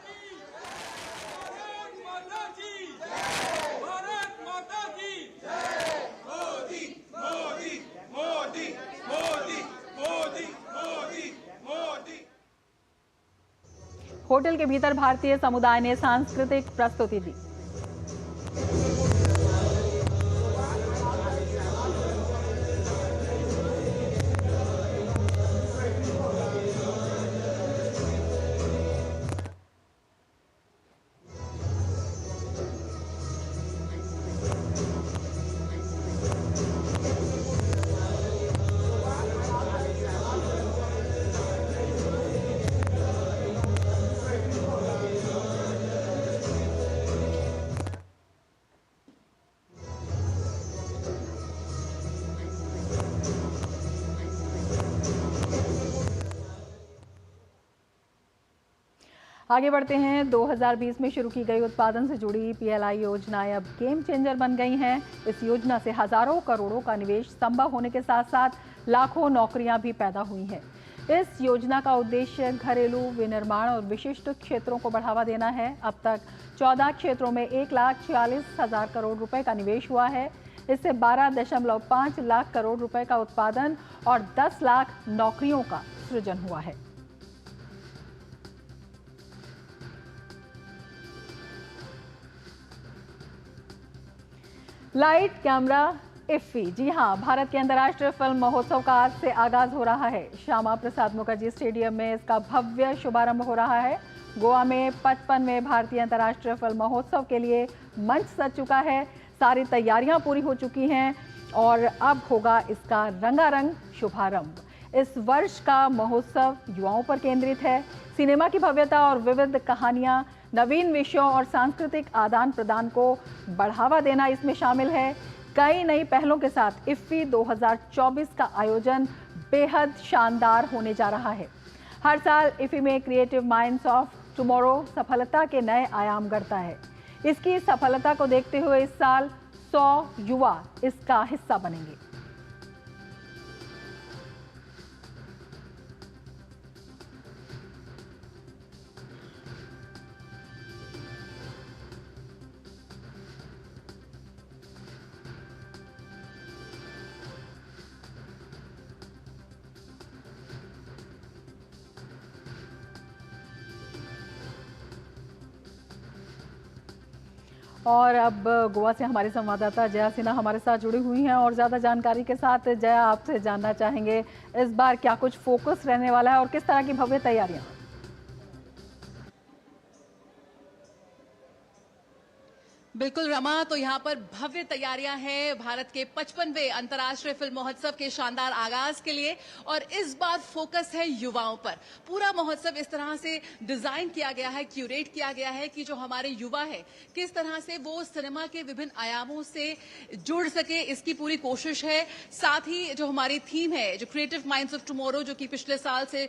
[SPEAKER 1] होटल के भीतर भारतीय समुदाय ने सांस्कृतिक प्रस्तुति दी। आगे बढ़ते हैं। 2020 में शुरू की गई उत्पादन से जुड़ी पीएलआई योजनाएं अब गेम चेंजर बन गई हैं। इस योजना से हजारों करोड़ों का निवेश संभव होने के साथ साथ लाखों नौकरियां भी पैदा हुई हैं। इस योजना का उद्देश्य घरेलू विनिर्माण और विशिष्ट क्षेत्रों को बढ़ावा देना है। अब तक 14 क्षेत्रों में 1,46,000 करोड़ रुपए का निवेश हुआ है। इससे 12.5 लाख करोड़ रुपए का उत्पादन और 10 लाख नौकरियों का सृजन हुआ है। Light camera IFFI. जी हां, भारत के अंतर्राष्ट्रीय फिल्म महोत्सव का आज से आगाज हो रहा है। श्यामा प्रसाद मुखर्जी स्टेडियम में इसका भव्य शुभारंभ हो रहा है। गोवा में 55वें भारतीय अंतर्राष्ट्रीय फिल्म महोत्सव के लिए मंच सज चुका है। सारी तैयारियां पूरी हो चुकी हैं और अब होगा इसका रंगारंग शुभारंभ। इस वर्ष का महोत्सव युवाओं पर केंद्रित है। सिनेमा की भव्यता और विविध कहानियां, नवीन विषयों और सांस्कृतिक आदान प्रदान को बढ़ावा देना इसमें शामिल है। कई नई पहलों के साथ इफ्फी 2024 का आयोजन बेहद शानदार होने जा रहा है। हर साल इफ्फी में क्रिएटिव माइंड्स ऑफ टुमारो सफलता के नए आयाम गढ़ता है। इसकी सफलता को देखते हुए इस साल 100 युवा इसका हिस्सा बनेंगे। और अब गोवा से हमारे संवाददाता जया सिन्हा हमारे साथ जुड़ी हुई हैं और ज़्यादा जानकारी के साथ जया आपसे जानना चाहेंगे इस बार क्या कुछ फोकस रहने वाला है और किस तरह की भव्य तैयारियां।
[SPEAKER 18] बिल्कुल रमा, तो यहाँ पर भव्य तैयारियां हैं भारत के 55वें अंतर्राष्ट्रीय फिल्म महोत्सव के शानदार आगाज के लिए और इस बार फोकस है युवाओं पर। पूरा महोत्सव इस तरह से डिजाइन किया गया है, क्यूरेट किया गया है कि जो हमारे युवा है किस तरह से वो सिनेमा के विभिन्न आयामों से जुड़ सके, इसकी पूरी कोशिश है। साथ ही जो हमारी थीम है, जो क्रिएटिव माइंड्स ऑफ टुमारो, जो कि पिछले साल से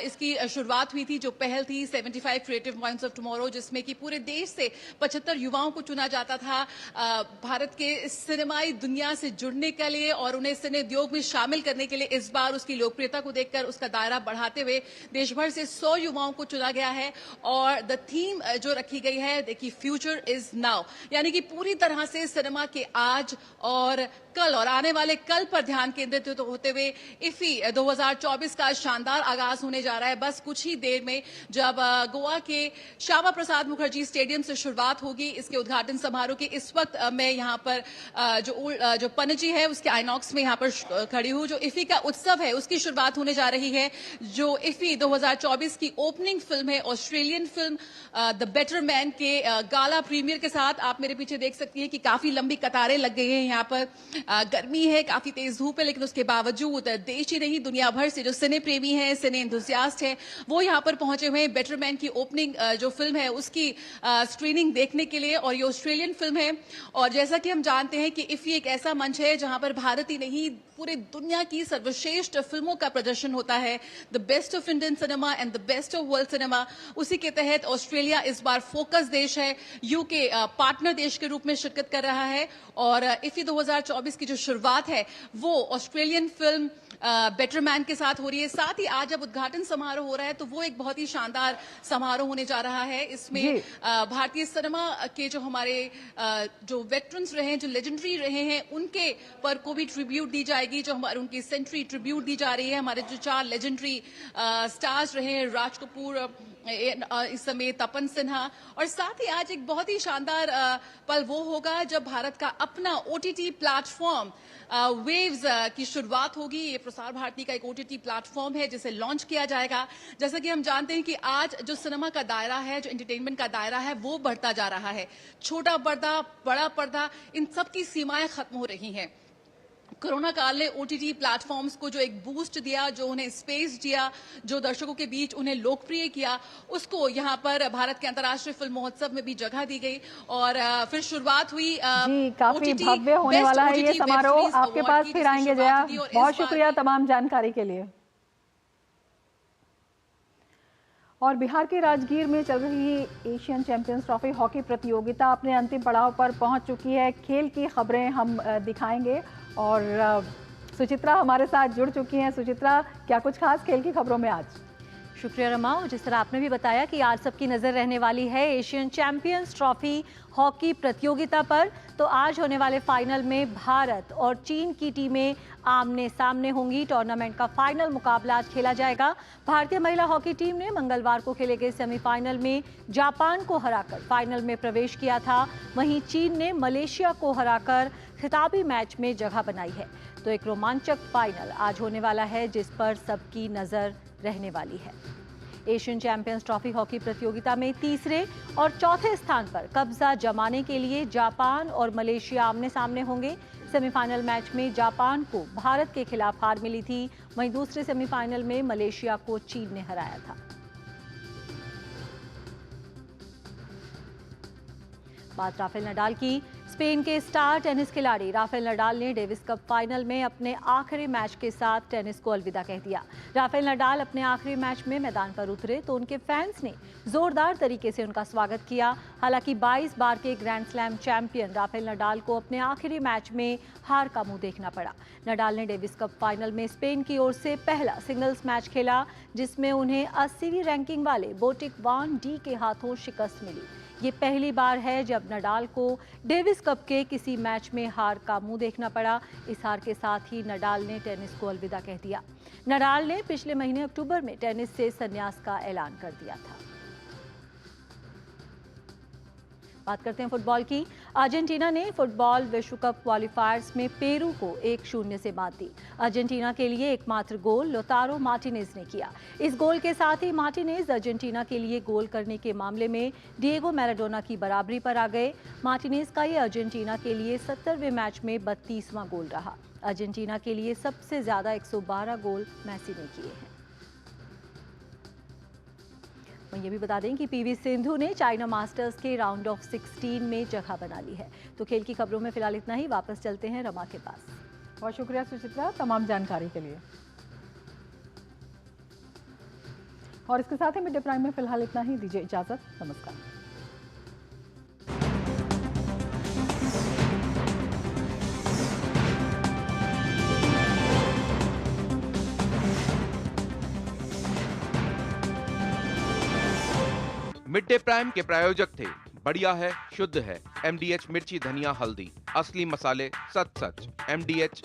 [SPEAKER 18] इसकी शुरुआत हुई थी, जो पहल थी 75 क्रिएटिव माइंड्स ऑफ टुमारो, जिसमें कि पूरे देश से 75 युवाओं को चुना जाता था भारत के सिनेमाई दुनिया से जुड़ने के लिए और उन्हें सिने उद्योग में शामिल करने के लिए। इस बार उसकी लोकप्रियता को देखकर उसका दायरा बढ़ाते हुए देश भर से 100 युवाओं को चुना गया है और द थीम जो रखी गई है देखिए, फ्यूचर इज नाउ, यानी कि पूरी तरह से सिनेमा के आज और कल और आने वाले कल पर ध्यान केंद्रित होते हुए इफी 2024 का शानदार आगाज होने जा रहा है। बस कुछ ही देर में जब गोवा के श्यामा प्रसाद मुखर्जी स्टेडियम से शुरुआत होगी इसके उद्घाटन समारोह की। इस वक्त मैं यहाँ पर जो पणजी है उसके आइनॉक्स में यहाँ पर खड़ी हूँ। जो इफी का उत्सव है उसकी शुरुआत होने जा रही है। जो इफी 2024 की ओपनिंग फिल्म है, Australian film the better man के गाला प्रीमियर के साथ आप मेरे पीछे देख सकती हैं कि काफी लंबी कतारें लग गई हैं। यहाँ पर गर्मी है, काफी तेज धूप है, लेकिन उसके बावजूद देश ही नहीं दुनिया भर से जो सिने प्रेमी हैं, सिने एंथुसियास्ट हैं, वो यहाँ पर पहुंचे हुए हैं बेटर मैन की ओपनिंग जो फिल्म है उसकी स्क्रीनिंग देखने के लिए। और ये ऑस्ट्रेलियन फिल्म है और जैसा कि हम जानते हैं कि इफी एक ऐसा मंच है जहां पर भारत ही नहीं पूरे दुनिया की सर्वश्रेष्ठ फिल्मों का प्रदर्शन होता है, the best of Indian cinema and the best of world cinema. उसी के तहत ऑस्ट्रेलिया इस बार फोकस देश है, यूके पार्टनर देश के रूप में शिरकत कर रहा है और इफी 2024 की जो शुरुआत है वो ऑस्ट्रेलियन फिल्म बेटर मैन के साथ हो रही है। साथ ही आज जब उद्घाटन समारोह हो रहा है तो वो एक बहुत ही शानदार समारोह होने जा रहा है। इसमें भारतीय सिनेमा के जो हमारे जो वेटरन्स रहे हैं, जो लेजेंडरी रहे हैं, उनके पर को भी ट्रिब्यूट दी जाएगी। जो हमारे उनकी सेंचुरी ट्रिब्यूट दी जा रही है। हमारे जो 4 लेजेंडरी स्टार्स रहे हैं, राज कपूर इस समय तपन सिन्हा, और साथ ही आज एक बहुत ही शानदार पल वो होगा जब भारत का अपना OTT प्लेटफॉर्म वेव्स की शुरुआत होगी। ये प्रसार भारती का एक OTT प्लेटफॉर्म है जिसे लॉन्च किया जाएगा। जैसा कि हम जानते हैं कि आज जो सिनेमा का दायरा है, जो एंटरटेनमेंट का दायरा है, वो बढ़ता जा रहा है। छोटा पर्दा, बड़ा पर्दा, इन सब की सीमाएं खत्म हो रही हैं। कोरोना काल ने OTT प्लेटफॉर्म्स को जो एक बूस्ट दिया, जो उन्हें स्पेस दिया, जो दर्शकों के बीच उन्हें लोकप्रिय किया, उसको यहाँ पर भारत के अंतर्राष्ट्रीय फिल्म महोत्सव में भी जगह दी गई और फिर शुरुआत हुई।
[SPEAKER 1] जी, काफी भव्य होने वाला है ये समारोह। आपके पास फिर आएंगे जया, बहुत शुक्रिया तमाम जानकारी के लिए। और बिहार के राजगीर में चल रही एशियन चैंपियंस ट्रॉफी हॉकी प्रतियोगिता अपने अंतिम पड़ाव पर पहुंच चुकी है। खेल की खबरें हम दिखाएंगे और सुचित्रा हमारे साथ जुड़ चुकी हैं। सुचित्रा, क्या कुछ खास खेल की खबरों में आज?
[SPEAKER 20] शुक्रिया रमा। जिस तरह आपने भी बताया कि आज सबकी नज़र रहने वाली है एशियन चैंपियंस ट्रॉफी हॉकी प्रतियोगिता पर, तो आज होने वाले फाइनल में भारत और चीन की टीमें आमने सामने होंगी। टूर्नामेंट का फाइनल मुकाबला आज खेला जाएगा। भारतीय महिला हॉकी टीम ने मंगलवार को खेले गए सेमीफाइनल में जापान को हराकर फाइनल में प्रवेश किया था। वहीं चीन ने मलेशिया को हराकर खिताबी मैच में जगह बनाई है। तो एक रोमांचक फाइनल आज होने वाला है जिस पर सबकी नज़र रहने वाली है। एशियन चैंपियंस ट्रॉफी हॉकी प्रतियोगिता में तीसरे और चौथे स्थान पर कब्जा जमाने के लिए जापान और मलेशिया आमने सामने होंगे। सेमीफाइनल मैच में जापान को भारत के खिलाफ हार मिली थी, वहीं दूसरे सेमीफाइनल में मलेशिया को चीन ने हराया था। बात राफेल नडाल की स्पेन के स्टार टेनिस खिलाड़ी राफेल नडाल ने डेविस कप फाइनल में अपने आखिरी मैच के साथ टेनिस को अलविदा कह दिया। राफेल नडाल अपने आखिरी मैच में मैदान पर उतरे तो उनके फैंस ने जोरदार तरीके से उनका स्वागत किया। हालांकि 22 बार के grand slam champion Rafael Nadal को अपने आखिरी मैच में हार का मुंह देखना पड़ा। नडाल ने डेविस कप फाइनल में स्पेन की ओर से पहला सिंगल्स मैच खेला, जिसमें उन्हें 80वीं रैंकिंग वाले बोटिक वान डी के हाथों शिकस्त मिली। ये पहली बार है जब नडाल को डेविस कप के किसी मैच में हार का मुंह देखना पड़ा। इस हार के साथ ही नडाल ने टेनिस को अलविदा कह दिया। नडाल ने पिछले महीने अक्टूबर में टेनिस से संन्यास का ऐलान कर दिया था। बात करते हैं फुटबॉल की। अर्जेंटीना ने फुटबॉल विश्व कप क्वालिफायर्स में पेरू को 1-0 से मात दी। अर्जेंटीना के लिए एकमात्र गोल लोतारो मार्टिनेज ने किया। इस गोल के साथ ही मार्टिनेज अर्जेंटीना के लिए गोल करने के मामले में डिएगो मैराडोना की बराबरी पर आ गए। मार्टिनेज का ये अर्जेंटीना के लिए 70वें मैच में 32वां गोल रहा। अर्जेंटीना के लिए सबसे ज्यादा 112 गोल मेसी ने किए हैं। ये भी बता दें कि पीवी सिंधु ने चाइना मास्टर्स के राउंड ऑफ 16 में जगह बना ली है। तो खेल की खबरों में फिलहाल इतना ही। वापस चलते हैं रमा के पास।
[SPEAKER 1] बहुत शुक्रिया सुचित्रा तमाम जानकारी के लिए। और इसके साथ ही मिड डे प्राइम में फिलहाल इतना ही। दीजिए इजाजत, नमस्कार।
[SPEAKER 21] मिड डे प्राइम के प्रायोजक थे बढ़िया है, शुद्ध है, MDH मिर्ची धनिया हल्दी, असली मसाले सच सच, MDH।